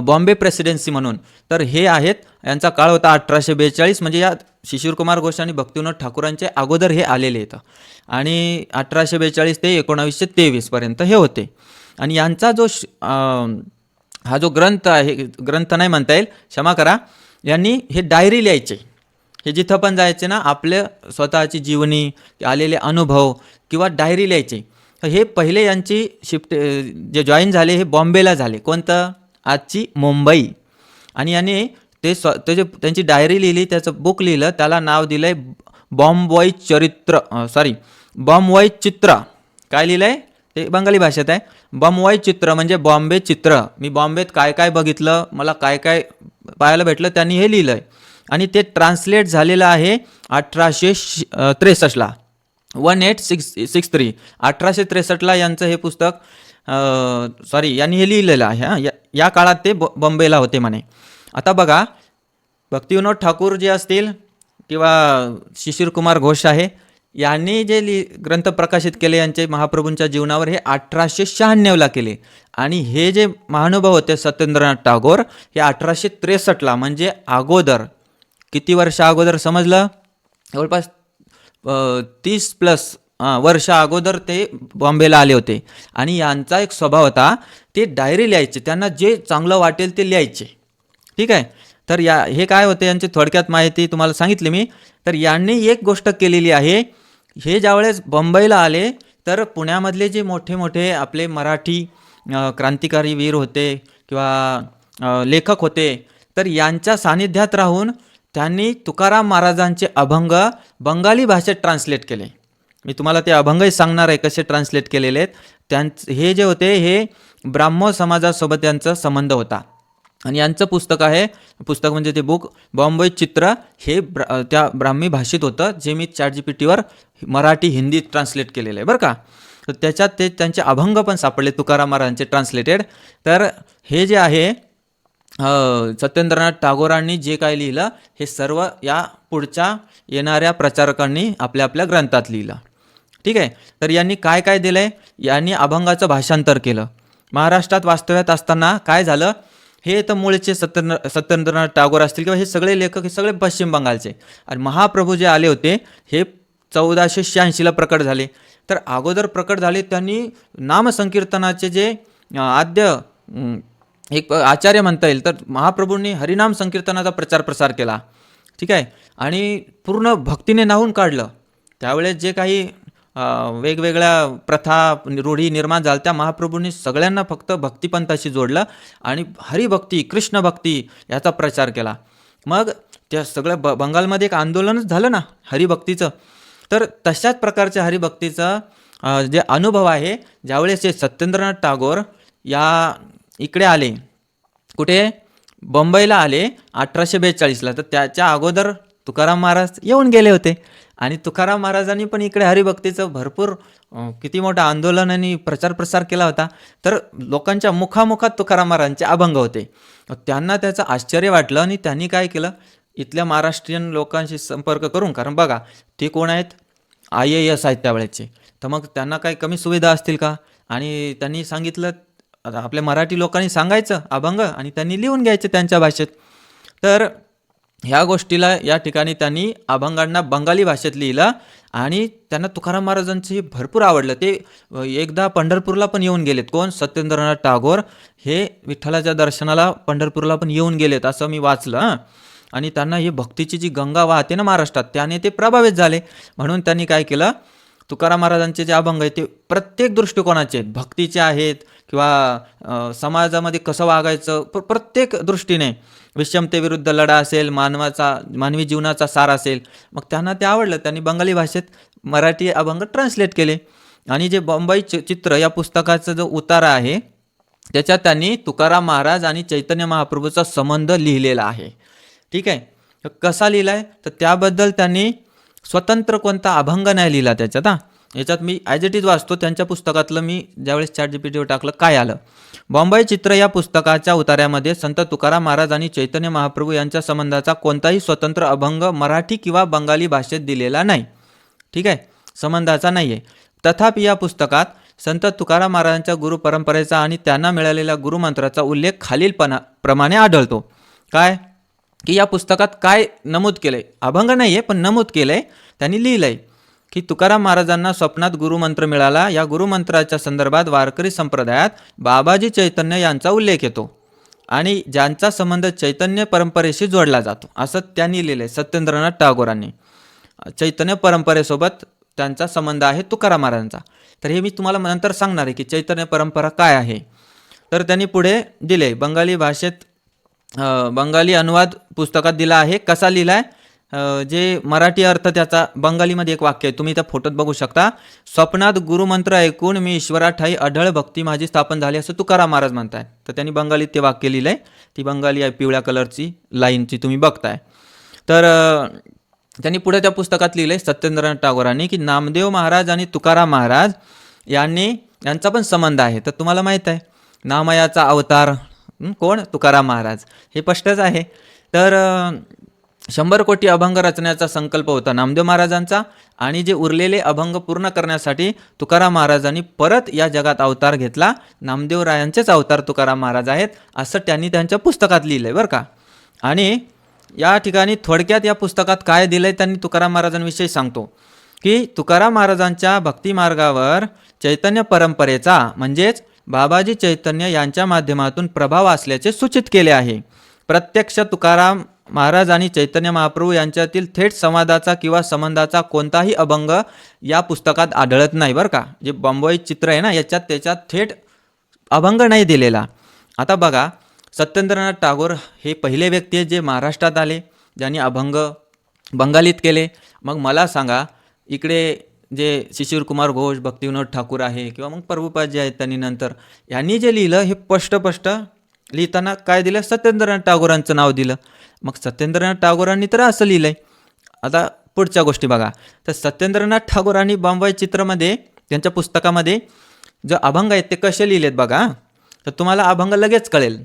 Bombay presidency म्हणून. तर हे आहेत, यांचा काळ होता 1842, म्हणजे या शिशिरकुमार घोष आणि भक्तिविनोद ठाकूरांचे अगोदर हे आलेले आहेत. आणि 1842 ते 1923 पर्यंत हे होते. आणि यांचा जो हा जो ग्रंथ आहे, ग्रंथ नाही म्हणता येईल, क्षमा करा, यांनी हे डायरी लिहायचे. हे जिथं पण जायचे ना, आपले स्वतःची जीवनी, आलेले अनुभव किंवा डायरी लिहायचे. हे पहिले यांची शिफ्ट जे जॉईन झाले हे बॉम्बेला झाले. कोणतं, आजची मुंबई. आणि यांनी त्यांची डायरी लिहिली, त्याचं बुक लिहिलं, त्याला नाव दिलं आहे बॉम्बवाई चित्र. काय लिहिलं आहे ते बंगाली भाषेत आहे. बॉम्बवाई चित्र म्हणजे बॉम्बे चित्र. मी बॉम्बेत काय काय बघितलं, मला काय काय पाहायला भेटलं, त्यांनी हे लिहिलं आहे. आणि ते ट्रान्सलेट झालेलं आहे 1863ला, 1863. 1863ला यांचं हे पुस्तक यांनी हे लिहिलेलं आहे. या काळात ते बॉम्बेला होते म्हणे. आता बघा, भक्तिविनोद ठाकूर जे असतील किंवा शिशिरकुमार घोष आहे, यांनी जे ग्रंथ प्रकाशित केले यांचे महाप्रभूंच्या जीवनावर हे 1896ला केले. आणि हे जे महानुभाव होते सत्येंद्रनाथ टागोर हे 1863ला म्हणजे अगोदर किती वर्ष अगोदर समजलं, जवळपास 30+ वर्ष अगोदर ते बॉम्बेला आले होते. आणि यांचा एक स्वभाव होता, ते डायरी लिहायचे, त्यांना जे चांगलं वाटेल ते लिहायचे. ठीक आहे. तर हे काय होते यांची थोडक्यात माहिती तुम्हाला सांगितली मी. तर यांनी एक गोष्ट केलेली आहे, हे ज्यावेळेस बंबईला आले तर पुण्यामधले जे मोठे मोठे आपले मराठी क्रांतिकारी वीर होते किंवा लेखक होते, तर यांच्या सानिध्यात राहून त्यांनी तुकाराम महाराजांचे अभंग बंगाली भाषेत ट्रान्सलेट केले. मी तुम्हाला ते अभंगही सांगणार आहे कसे ट्रान्सलेट केलेले आहेत. हे जे होते हे ब्राह्मो समाजासोबत यांचा संबंध होता. आणि यांचं पुस्तक म्हणजे ते बुक बॉम्बे चित्र हे त्या ब्राह्मी भाषेत होतं, जे मी ChatGPTवर मराठी हिंदीत ट्रान्सलेट केलेलं आहे बरं का. तर त्याच्यात ते त्यांचे अभंग पण सापडले तुकाराम महाराजांचे ट्रान्सलेटेड. तर हे जे आहे सत्येंद्रनाथ टागोरांनी जे काय लिहिलं हे सर्व या पुढच्या येणाऱ्या प्रचारकांनी आपल्या आपल्या ग्रंथात लिहिलं. ठीक आहे. तर यांनी काय काय दिलं आहे, यांनी अभंगाचं भाषांतर केलं. महाराष्ट्रात वास्तव्यात असताना काय झालं, हे तर मूळचे सत्येंद्रनाथ टागोर असतील किंवा हे सगळे लेखक हे सगळे पश्चिम बंगालचे. आणि महाप्रभू जे आले होते हे 1486ला प्रकट झाले. तर अगोदर प्रकट झाले त्यांनी नामसंकीर्तनाचे जे आद्य एक आचार्य म्हणता येईल, तर महाप्रभूंनी हरिनाम संकीर्तनाचा प्रचार प्रसार केला. ठीक आहे. आणि पूर्ण भक्तीने न्हावून काढलं. त्यावेळेस जे काही वेगवेगळ्या प्रथा रूढी निर्माण झाल्या त्या महाप्रभूंनी सगळ्यांना फक्त भक्तिपंथाशी जोडलं आणि हरिभक्ती कृष्णभक्ती याचा प्रचार केला. मग त्या सगळ्या बंगालमध्ये एक आंदोलनच झालं ना हरिभक्तीचं. तर तशाच प्रकारच्या हरिभक्तीचं जे अनुभव आहे, ज्यावेळेस हे सत्येंद्रनाथ टागोर या इकडे आले, कुठे बंबईला आले 1842ला, तर त्याच्या अगोदर तुकाराम महाराज येऊन गेले होते. आणि तुकाराम महाराजांनी पण इकडे हरिभक्तीचं भरपूर किती मोठं आंदोलन आणि प्रचार प्रसार केला होता. तर लोकांच्या मुखामुखात तुकाराम महाराजांचे अभंग होते. त्यांना त्याचं आश्चर्य वाटलं आणि त्यांनी काय केलं, इथल्या महाराष्ट्रीयन लोकांशी संपर्क करून, कारण बघा ते कोण आहेत, IAS आहेत त्यावेळेचे, तर मग त्यांना काही कमी सुविधा असतील का. आणि त्यांनी सांगितलं आपल्या मराठी लोकांनी सांगायचं अभंग आणि त्यांनी लिहून घ्यायचे त्यांच्या भाषेत. तर ह्या गोष्टीला या ठिकाणी त्यांनी अभंगांना बंगाली भाषेत लिहिलं आणि त्यांना तुकाराम महाराजांचं भरपूर आवडलं. ते एकदा पंढरपूरला पण येऊन गेलेत. कोण, सत्येंद्रनाथ टागोर हे विठ्ठलाच्या दर्शनाला पंढरपूरला पण येऊन गेलेत असं मी वाचलं. आणि त्यांना ही भक्तीची जी गंगा वाहते ना महाराष्ट्रात, त्याने ते प्रभावित झाले. म्हणून त्यांनी काय केलं, तुकाराम महाराजांचे जे अभंग आहेत ते प्रत्येक दृष्टिकोनाचे आहेत, भक्तीचे आहेत किंवा समाजामध्ये कसं वागायचं प्रत्येक दृष्टीने, विषमतेविरुद्ध लढा असेल, मानवी जीवनाचा सार असेल, मग त्यांना ते आवडलं. त्यांनी बंगाली भाषेत मराठी अभंग ट्रान्सलेट केले. आणि जे बंबई चित्र या पुस्तकाचा जो उतारा आहे त्याच्यात त्यांनी तुकाराम महाराज आणि चैतन्य महाप्रभूचा संबंध लिहिलेला आहे. ठीक आहे. कसा लिहिला आहे तर त्याबद्दल त्यांनी स्वतंत्र कोणता अभंग नाही लिहिला त्याच्यात. याच्यात मी ॲज इट इज वाचतो त्यांच्या पुस्तकातलं. मी ज्यावेळेस ChatGPTवर टाकलं काय आलं, बॉम्बई चित्र या पुस्तकाच्या उतार्यामध्ये संत तुकाराम महाराज आणि चैतन्य महाप्रभू यांच्या संबंधाचा कोणताही स्वतंत्र अभंग मराठी किंवा बंगाली भाषेत दिलेला नाही. ठीक आहे, संबंधाचा नाही आहे. तथापि या पुस्तकात संत तुकाराम महाराजांच्या गुरुपरंपरेचा आणि त्यांना मिळालेल्या गुरुमंत्राचा उल्लेख खालील प्रमाणे आढळतो. काय की या पुस्तकात काय नमूद केलं आहे, अभंग नाही आहे पण नमूद केलं आहे, त्यांनी लिहिलं आहे की तुकाराम महाराजांना स्वप्नात गुरुमंत्र मिळाला. या गुरुमंत्राच्या संदर्भात वारकरी संप्रदायात बाबाजी चैतन्य यांचा उल्लेख येतो आणि ज्यांचा संबंध चैतन्य परंपरेशी जोडला जातो असं त्यांनी लिहिलं आहे. सत्येंद्रनाथ टागोरांनी चैतन्य परंपरेसोबत त्यांचा संबंध आहे तुकाराम महाराजांचा. तर हे मी तुम्हाला नंतर सांगणार आहे की चैतन्य परंपरा काय आहे. तर त्यांनी पुढे दिले बंगाली भाषेत बंगाली अनुवाद पुस्तकात दिला आहे. कसा लिहिला आहे, जे मराठी अर्थ त्याचा बंगालीमध्ये एक वाक्य आहे, तुम्ही त्या फोटोत बघू शकता. स्वप्नात गुरुमंत्र ऐकून मी ईश्वराठाई अढळ भक्ती माझी स्थापन झाली असं तुकाराम महाराज म्हणताय. तर त्यांनी बंगालीत ते वाक्य लिहिलं आहे. ती बंगाली आहे, पिवळ्या कलरची लाईनची तुम्ही बघताय. तर त्यांनी पुढे त्या पुस्तकात लिहिलं आहे सत्येंद्रनाथ टागोरांनी की नामदेव महाराज आणि तुकाराम महाराज यांचा पण संबंध आहे. तर तुम्हाला माहीत आहे नामयाचा अवतार कोण, तुकाराम महाराज, हे स्पष्टच आहे. तर 100 कोटी अभंग रचण्याचा संकल्प होता नामदेव महाराजांचा आणि जे उरलेले अभंग पूर्ण करण्यासाठी तुकाराम महाराजांनी परत या जगात अवतार घेतला. नामदेवरायांचेच अवतार तुकाराम महाराज आहेत असं त्यांनी त्यांच्या पुस्तकात लिहिलं आहे बरं का. आणि या ठिकाणी थोडक्यात या पुस्तकात काय दिलं आहे त्यांनी तुकाराम महाराजांविषयी सांगतो की तुकाराम महाराजांच्या भक्तिमार्गावर चैतन्य परंपरेचा म्हणजेच बाबाजी चैतन्य यांच्या माध्यमातून प्रभाव असल्याचे सूचित केले आहे. प्रत्यक्ष तुकाराम महाराज आणि चैतन्य महाप्रभू यांच्यातील थेट संवादाचा किंवा संबंधाचा कोणताही अभंग या पुस्तकात आढळत नाही बरं का. जे बंबई चित्र आहे ना त्याच्यात थेट अभंग नाही दिलेला. आता बघा, सत्येंद्रनाथ टागोर हे पहिले व्यक्ती आहेत जे महाराष्ट्रात आले, ज्यांनी अभंग बंगालीत केले. मग मला सांगा, इकडे जे शिशिर कुमार घोष, भक्तिविनोद ठाकूर आहे किंवा मग प्रभुपाद जे आहेत त्यांनी नंतर यांनी जे लिहिलं हे स्पष्ट लिहिताना काय दिलं, सत्येंद्रनाथ टागोरांचं नाव दिलं. मग सत्येंद्रनाथ टागोरांनी तर असं लिहिलंय. आता पुढच्या गोष्टी बघा, तर सत्येंद्रनाथ टागोरांनी बंबई चित्रमध्ये त्यांच्या पुस्तकामध्ये जे अभंग आहेत ते कसे लिहिलेत बघा. तर तुम्हाला अभंग लगेच कळेल.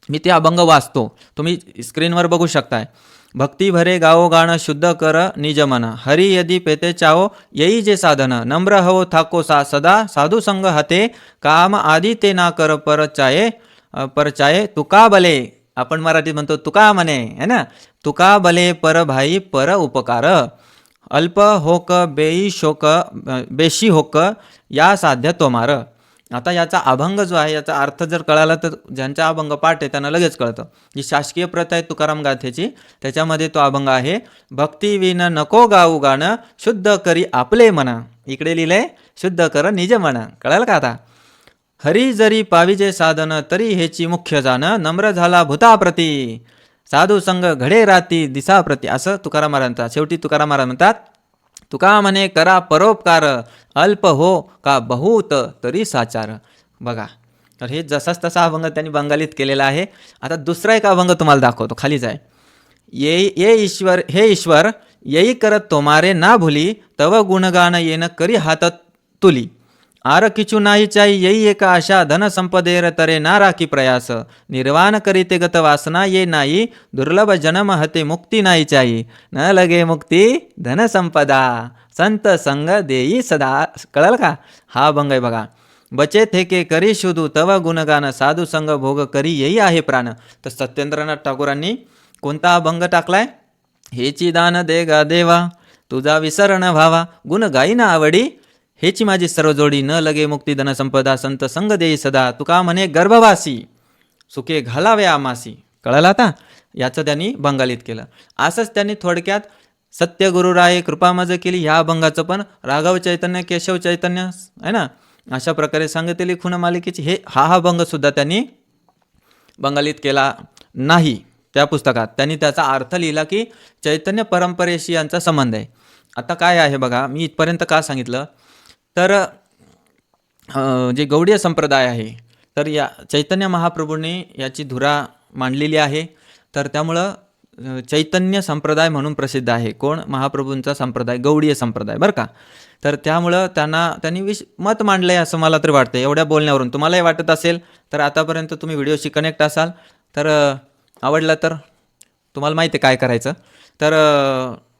मी ते अभंग वाचतो, तुम्ही स्क्रीनवर बघू शकताय. भक्ती भरे गाओ गाणं शुद्ध कर निज मन, हरी यदि पेते चाओ येई जे साधन, नम्र हवो थाको सदा साधू संग हते, काम आदी ते ना कर परचाये तुका बले. आपण मराठीत म्हणतो तुका म्हणे है ना, तुका बले पर भाई पर उपकार, अल्प होक बेई शोक बेशी होक या साध्य तोमार. आता याचा अभंग जो आहे याचा अर्थ जर कळाला तर ज्यांचा अभंग पाठ आहे त्यांना लगेच कळतं. जी शासकीय प्रथा आहे तुकाराम गाथेची त्याच्यामध्ये तो अभंग आहे, भक्ती विन नको गाऊ गाणं शुद्ध करी आपले मन. इकडे लिहिलंय शुद्ध कर निज मन. कळाल का आता. हरी जरी पाविजे साधन तरी हेची मुख्य जाण, नम्र झाला भूताप्रती साधू संग घडे राती दिसाप्रती. असं तुकाराम महाराज म्हणतात. शेवटी तुकाराम महाराज म्हणतात, तुका म्हणे करा परोपकार, अल्प हो का बहुत तरी साचार. बघा, तर हे जसाच तसा अभंग त्यांनी बंगालीत केलेला आहे. आता दुसरा एक अभंग तुम्हाला दाखवतो, खालीच आहे. ये ईश्वर हे ईश्वर येई करत तोमारे ना भुली, तव गुणगान येन करी हात तुली, आर किचू नाही चाई येई एका आशा, धन संपदेर तरे ना राखी प्रयास, निर्वाण करीते गत वासना ये नाही, दुर्लभ जन्म हते मुक्ती नाही चाई, न लगे मुक्ती धन संपदा संत संग देई सदा. कळलं का. हा अभंग आहे बघा. बचे थे के करी शुधू तव गुणगान, साधू संग भोग करी येई आहे प्राण. तर सत्येंद्रनाथ टागोरांनी कोणता अभंग टाकलाय, हेची दान दे गा देवा तुझा विसरण व्हावा, गुण गाई ना आवडी हेची माझी सर्व जोडी, न लगे मुक्ती धन संपदा संत संग देई सदा, तुका म्हणे गर्भवासी सुखे घालावे आमासी. कळालं आता. याचं त्यांनी बंगालीत केलं. असंच त्यांनी थोडक्यात सत्य गुरुराये कृपा मज केली ह्या अभंगाचं पण राघव चैतन्य केशव चैतन्य आहे ना अशा प्रकारे सांगितलेली खुण मालिकेची हा अभंग सुद्धा त्यांनी बंगालीत केला नाही. त्या पुस्तकात त्यांनी त्याचा अर्थ लिहिला की चैतन्य परंपरेशी यांचा संबंध आहे. आता काय आहे बघा, मी इथपर्यंत का सांगितलं तर जे गौडीय संप्रदाय आहे तर या चैतन्य महाप्रभूंनी याची धुरा मांडलेली आहे. तर त्यामुळं चैतन्य संप्रदाय म्हणून प्रसिद्ध आहे. कोण? महाप्रभूंचा संप्रदाय, गौडीय संप्रदाय बरं का. तर त्यामुळं त्यांनी मत मांडलं आहे असं मला तरी वाटतं एवढ्या बोलण्यावरून. तुम्हालाही वाटत असेल तर आतापर्यंत तुम्ही व्हिडिओशी कनेक्ट असाल तर आवडलं तर तुम्हाला माहिती आहे काय करायचं. तर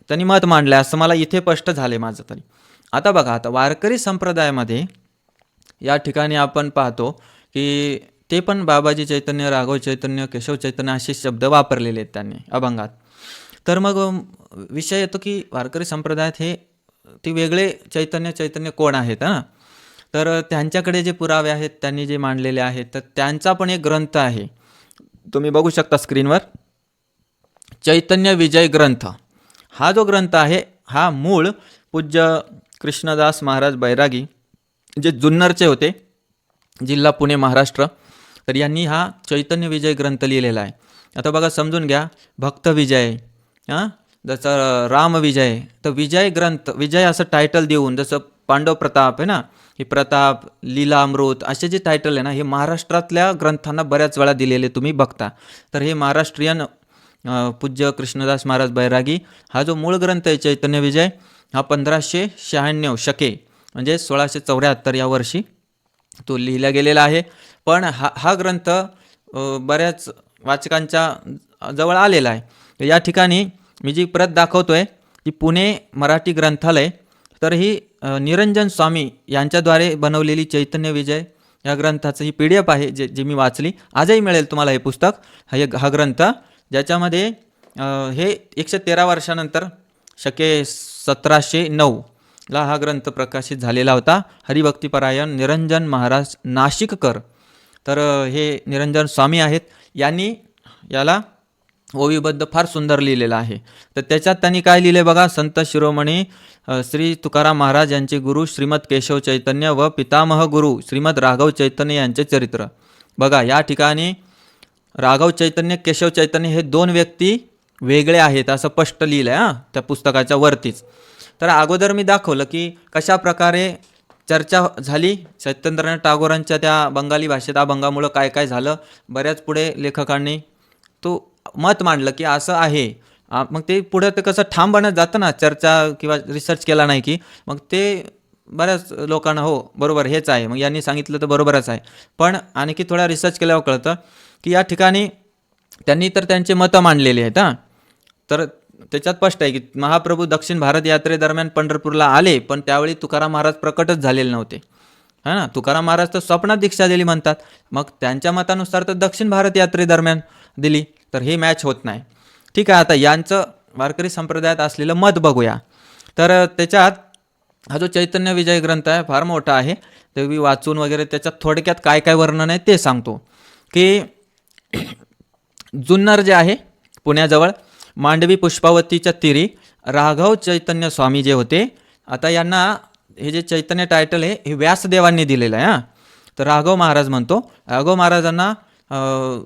त्यांनी मत मांडलं असं मला इथे स्पष्ट झाले माझं तरी. आता बघा, आता वारकरी संप्रदायामध्ये या ठिकाणी आपण पाहतो की ते पण बाबाजी चैतन्य, राघव चैतन्य, केशव चैतन्य असे शब्द वापरलेले आहेत त्यांनी अभंगात. तर मग विषय येतो की वारकरी संप्रदायात ते वेगळे चैतन्य कोण आहेत ना. तर त्यांच्याकडे जे पुरावे आहेत त्यांनी जे मांडलेले आहेत तर त्यांचा पण एक ग्रंथ आहे, तुम्ही बघू शकता स्क्रीनवर, चैतन्य विजय ग्रंथ. हा जो ग्रंथ आहे हा मूळ पूज्य कृष्णदास महाराज बैरागी जे जुन्नरचे होते, जिल्हा पुणे, महाराष्ट्र. तर यांनी हा चैतन्य विजय ग्रंथ लिहिलेला आहे. आता बघा समजून घ्या, भक्त विजय जसं राम विजय, तर विजय ग्रंथ, विजय असं टायटल देऊन जसं पांडव प्रताप आहे ना, हे प्रताप, लीला अमृत असे जे टायटल आहे ना हे महाराष्ट्रातल्या ग्रंथांना बऱ्याच वेळा दिलेले तुम्ही बघता. तर हे महाराष्ट्रीयन पूज्य कृष्णदास महाराज बैरागी हा जो मूळ ग्रंथ आहे चैतन्य विजय हा 1596 शके म्हणजे 1674 या वर्षी तो लिहिला गेलेला आहे. पण हा ग्रंथ बऱ्याच वाचकांच्या जवळ आलेला आहे. या ठिकाणी मी जी प्रत दाखवतोय ती पुणे मराठी ग्रंथालय, तर ही निरंजन स्वामी यांच्याद्वारे बनवलेली चैतन्य विजय या ग्रंथाचं ही PDF आहे, जे मी वाचली. आजही मिळेल तुम्हाला हे पुस्तक, हा ग्रंथ, ज्याच्यामध्ये हे 113 वर्षानंतर शके 1709ला हा ग्रंथ प्रकाशित झालेला होता. हरिभक्तिपरायण निरंजन महाराज नाशिककर, तर हे निरंजन स्वामी आहेत. यांनी याला ओवीबद्ध फार सुंदर लिहिलेलं आहे. तर त्याच्यात त्यांनी काय लिहिले बघा, संत शिरोमणी श्री तुकाराम महाराज यांचे गुरु श्रीमद केशव चैतन्य व पितामह गुरु श्रीमद राघव चैतन्य यांचे चरित्र. बघा या ठिकाणी राघव चैतन्य, केशव चैतन्य हे दोन व्यक्ती वेगळे आहेत असं स्पष्ट लिहिलं आहे त्या पुस्तकाच्या वरतीच. तर अगोदर मी दाखवलं की कशा प्रकारे चर्चा झाली सत्येंद्रनाथ टागोरांच्या त्या बंगाली भाषेत अभंगामुळं काय काय झालं. बऱ्याच पुढे लेखकांनी तो मत मांडलं की असं आहे. मग ते पुढं ते कसं ठाम बनत जातं ना, चर्चा किंवा रिसर्च केला नाही की मग ते बऱ्याच लोकांना हो बरोबर हेच आहे, मग यांनी सांगितलं तर बरोबरच आहे. पण आणखी थोडा रिसर्च केल्यावर कळतं की या ठिकाणी त्यांनी तर त्यांचे मतं मांडलेले आहेत. तर त्याच्यात स्पष्ट आहे की महाप्रभू दक्षिण भारत यात्रेदरम्यान पंढरपूरला आले, पण त्यावेळी तुकाराम महाराज प्रकटच झालेले नव्हते. हां ना, तुकाराम महाराज तर स्वप्नात दीक्षा दिली म्हणतात. मग त्यांच्या मतानुसार तर दक्षिण भारत यात्रेदरम्यान दिली, तर हे मॅच होत नाही. ठीक आहे, आता यांचं वारकरी संप्रदायात असलेलं मत बघूया. तर त्याच्यात हा जो चैतन्य विजय ग्रंथ आहे फार मोठा आहे. ते मी वाचून वगैरे त्याच्यात थोडक्यात काय काय वर्णन आहे ते सांगतो. की जुन्नर जे आहे पुण्याजवळ मांडवी पुष्पावतीच्या तीरी राघव चैतन्य स्वामी जे होते, आता यांना हे जे चैतन्य टायटल आहे हे व्यासदेवांनी दिलेलं आहे. तर राघव महाराज म्हणतो, राघव महाराजांना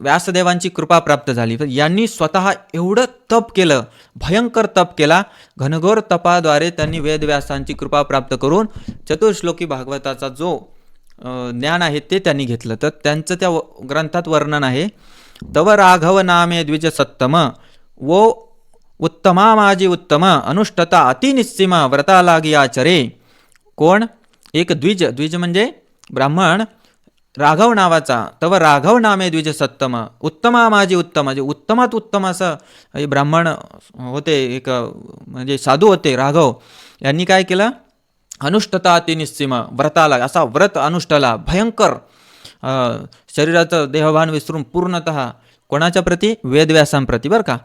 व्यासदेवांची कृपा प्राप्त झाली. तर यांनी स्वतः एवढं तप केलं, भयंकर तप केला. घनघोर तपाद्वारे त्यांनी वेदव्यासांची कृपा प्राप्त करून चतुर्श्लोकी भागवताचा जो ज्ञान आहे ते त्यांनी घेतलं. तर त्यांचं त्या ग्रंथात वर्णन आहे, तव राघव नामे द्विज सत्तम वो उत्तमा माझी उत्तम अनुष्ठता अतिनिस्सीम व्रता लागी आचरे. कोण? एक द्विज, द्विज म्हणजे ब्राह्मण, राघव नावाचा. तव राघव नामे द्विज सत्तम, उत्तमा माझी उत्तम, म्हणजे उत्तमात उत्तम असं ब्राह्मण होते, एक म्हणजे साधू होते राघव. यांनी काय केलं? अनुष्ठता अतिनिस्सीम व्रताला, असा व्रत अनुष्ठला भयंकर, शरीराचं देहभान विसरून पूर्णतः कोणाच्या प्रती? वेदव्यासांप्रती बरं का,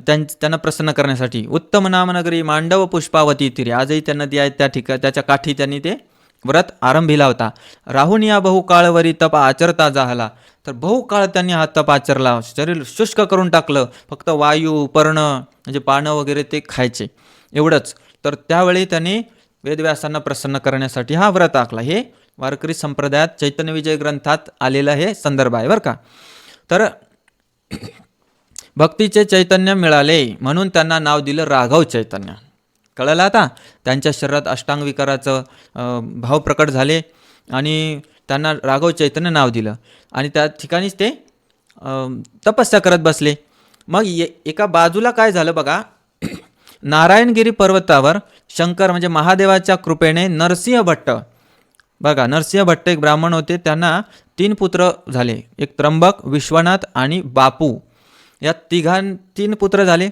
त्यांना प्रसन्न करण्यासाठी. उत्तम नामनगरी मांडव पुष्पावती तीरे, आजही त्या नदी आहेत त्या ठिकाणी, त्याच्या काठी त्यांनी ते व्रत आरंभिला होता. राहून या बहुकाळवरी तप आचरता जाहला, तर बहुकाळ त्यांनी हा तप आचरला, शरीर शुष्क करून टाकलं. फक्त वायू, पर्ण म्हणजे पानं वगैरे ते खायचे एवढंच. तर त्यावेळी त्यांनी वेदव्यासांना प्रसन्न करण्यासाठी हा व्रत आखला. हे वारकरी संप्रदायात चैतन्य विजय ग्रंथात आलेलं हे संदर्भ आहे बरं का. तर भक्तीचे चैतन्य मिळाले म्हणून त्यांना नाव दिलं राघव चैतन्य. कळलं आता? त्यांच्या शरीरात अष्टांग विकाराचं भाव प्रकट झाले आणि त्यांना राघव चैतन्य नाव दिलं. आणि त्या ठिकाणीच ते तपस्या करत बसले. मग एका बाजूला काय झालं बघा, नारायणगिरी पर्वतावर शंकर म्हणजे महादेवाच्या कृपेने नरसिंह भट्ट, बघा नरसिंह भट्ट एक ब्राह्मण होते, त्यांना 3 पुत्र झाले. एक त्र्यंबक, विश्वनाथ आणि बापू, या 3 पुत्र झाले.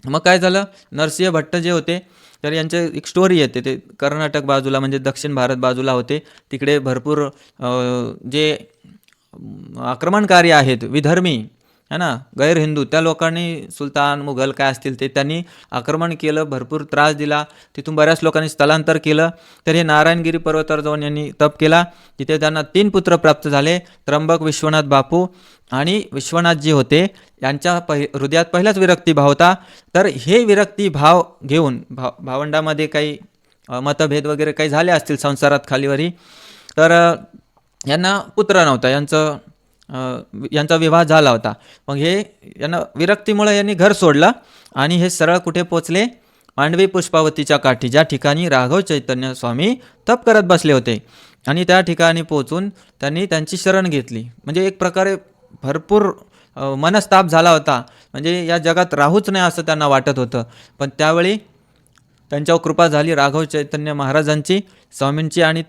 मग काय झालं, नरसिंह भट्ट जे होते तर यांचे एक स्टोरी येते, ते कर्नाटक बाजूला म्हणजे दक्षिण भारत बाजूला होते. तिकडे भरपूर जे आक्रमणकारी आहेत विधर्मी है ना, गैर हिंदू, त्या लोकांनी सुलतान मुघल काय असतील ते त्यांनी आक्रमण केलं, भरपूर त्रास दिला. तिथून बऱ्याच लोकांनी स्थलांतर केलं. तर हे नारायणगिरी पर्वतावर जाऊन यांनी तप केला. तिथे त्यांना 3 पुत्र प्राप्त झाले, त्र्यंबक, विश्वनाथ, बापू. आणि विश्वनाथ जी होते यांच्या हृदयात पहिलाच विरक्ती भाव होता. तर हे विरक्ती भाव घेऊन भावंडामध्ये काही मतभेद वगैरे काही झाले असतील संसारात खालीवरी, तर यांना पुत्र नव्हता, यांचा विवाह झाला होता. मग हे यांना विरक्तीमुळे यांनी घर सोडलं आणि हे सरळ कुठे पोचले? मांडवी पुष्पावतीच्या काठी, ज्या ठिकाणी राघव चैतन्य स्वामी तप करत बसले होते. आणि त्या ठिकाणी पोचून त्यांनी त्यांची शरण घेतली. म्हणजे एक प्रकारे भरपूर मनस्ताप झाला होता, म्हणजे या जगात राहूच नाही असं त्यांना वाटत होतं. पण त्यावेळी त्यांच्यावर कृपा झाली राघव चैतन्य महाराजांची, स्वामींची, आणि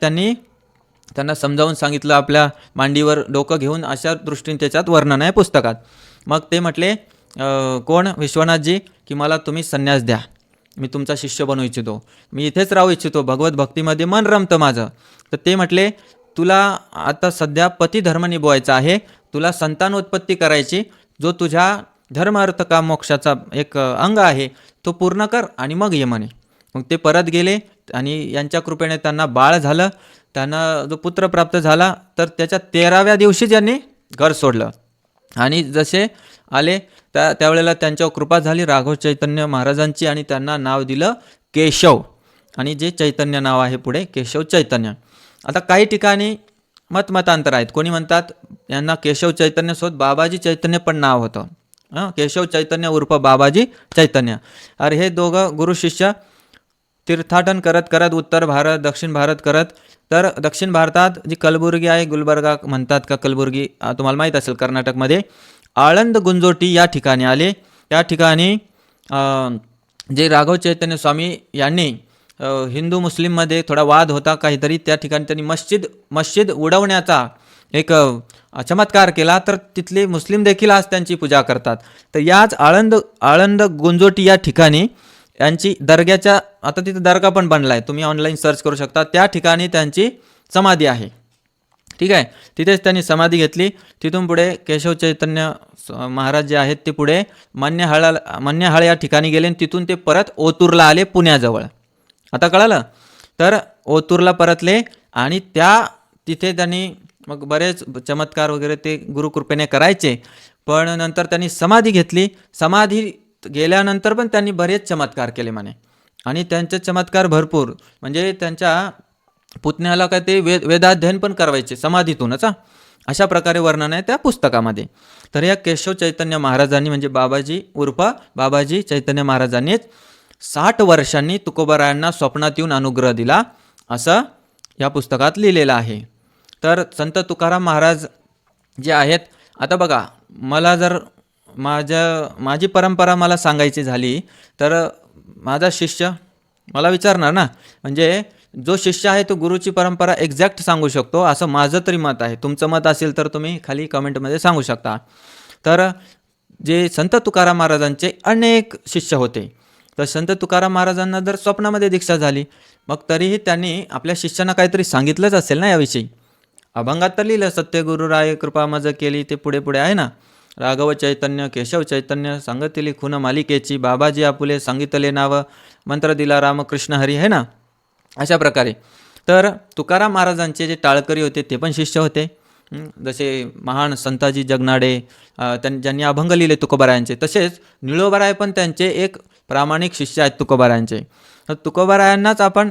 त्यांना समजावून सांगितलं, आपल्या मांडीवर डोकं घेऊन, अशा दृष्टीने त्याच्यात वर्णन आहे पुस्तकात. मग ते म्हटले कोण विश्वनाथजी की मला तुम्ही संन्यास द्या, मी तुमचा शिष्य बनू इच्छितो, मी इथेच राहू इच्छितो, भगवत भक्तीमध्ये मन रमतं माझं. तर ते म्हटले तुला आता सध्या पती धर्म निभवायचा आहे, तुला संतानोत्पत्ती करायची, जो तुझ्या धर्म अर्थ काम मोक्षाचा एक अंग आहे तो पूर्ण कर आणि मग ये म्हणे. मग ते परत गेले आणि यांच्या कृपेने त्यांना बाळ झालं. त्यांना जो पुत्र प्राप्त झाला तर त्याच्या 13व्या दिवशी त्यांनी घर सोडलं आणि जसे आले त्यावेळेला त्यांच्यावर कृपा झाली राघव चैतन्य महाराजांची आणि त्यांना नाव दिलं केशव, आणि जे चैतन्य नाव आहे पुढे केशव चैतन्य. आता काही ठिकाणी मतांतर आहेत. कोणी म्हणतात यांना केशव चैतन्य सोबत बाबाजी चैतन्य पण नाव होतं, केशव चैतन्य उर्फ बाबाजी चैतन्य. अरे हे दोघं गुरु शिष्य तीर्थाटन करत करत उत्तर भारत दक्षिण भारत करत, तर दक्षिण भारतात जी कलबुर्गी आहे, गुलबर्गा म्हणतात का कलबुर्गी, तुम्हाला माहीत असेल कर्नाटकमध्ये, आळंद गुंजोटी या ठिकाणी आले. त्या ठिकाणी जे राघव चैतन्य स्वामी यांनी हिंदू मुस्लिममध्ये थोडा वाद होता काहीतरी, त्या ठिकाणी त्यांनी मस्जिद उडवण्याचा एक चमत्कार केला, तर तिथले मुस्लिम देखील आज त्यांची पूजा करतात. तर याच आळंद गुंजोटी या ठिकाणी यांची दर्ग्याच्या, आता तिथे दर्गा पण बनला आहे, तुम्ही ऑनलाईन सर्च करू शकता, त्या ठिकाणी त्यांची समाधी आहे. ठीक आहे, तिथेच त्यांनी समाधी घेतली. तिथून पुढे केशव चैतन्य महाराज जे आहेत ते पुढे मन्यहाळ या ठिकाणी गेले, तिथून ते परत ओतूरला आले पुण्याजवळ. आता कळालं, तर ओतूरला परतले आणि तिथे त्यांनी मग बरेच चमत्कार वगैरे ते गुरुकृपेने करायचे. पण नंतर त्यांनी समाधी घेतली. समाधी गेल्यानंतर पण त्यांनी बरेच चमत्कार केले म्हणे, आणि त्यांचे चमत्कार भरपूर, म्हणजे त्यांच्या पुतण्याला काय ते वेदाध्ययन पण करवायचे समाधीतूनच. अशा प्रकारे वर्णन आहे त्या पुस्तकामध्ये. तर या केशव चैतन्य महाराजांनी म्हणजे बाबाजी उर्फ बाबाजी चैतन्य महाराजांनीच 60 वर्षांनी तुकोबारायांना स्वप्नात येऊन अनुग्रह दिला, असं या पुस्तकात लिहिलेलं आहे. तर संत तुकाराम महाराज जे आहेत, आता बघा, मला जर माझी परंपरा मला सांगायची झाली तर माझा शिष्य मला विचारणार ना, म्हणजे जो शिष्य आहे तो गुरुची परंपरा एक्झॅक्ट सांगू शकतो असं माझं तरी मत आहे. तुमचं मत असेल तर तुम्ही खाली कमेंटमध्ये सांगू शकता. तर जे संत तुकाराम महाराजांचे अनेक शिष्य होते, तर संत तुकाराम महाराजांना जर स्वप्नामध्ये दीक्षा झाली, मग तरीही त्यांनी आपल्या शिष्यांना काहीतरी सांगितलंच असेल ना याविषयी. अभंगात तर लिहिलं, सत्य गुरुराय कृपा मज केली, ते पुढे पुढे आहे ना, राघव चैतन्य केशव चैतन्य सांगतिली खून मालिकेची, बाबाजी आपुले सांगितले नाव, मंत्र दिला रामकृष्ण हरी, आहे ना. अशा प्रकारे तर तुकाराम महाराजांचे जे टाळकरी होते ते पण शिष्य होते. जसे महान संताजी जगनाडे ज्यांनी अभंग लिहिले तुकोबारायांचे, तसेच निळोबाराय पण त्यांचे एक प्रामाणिक शिष्य आहेत तुकोबारायांचे. तर तुकोबारायांनाच आपण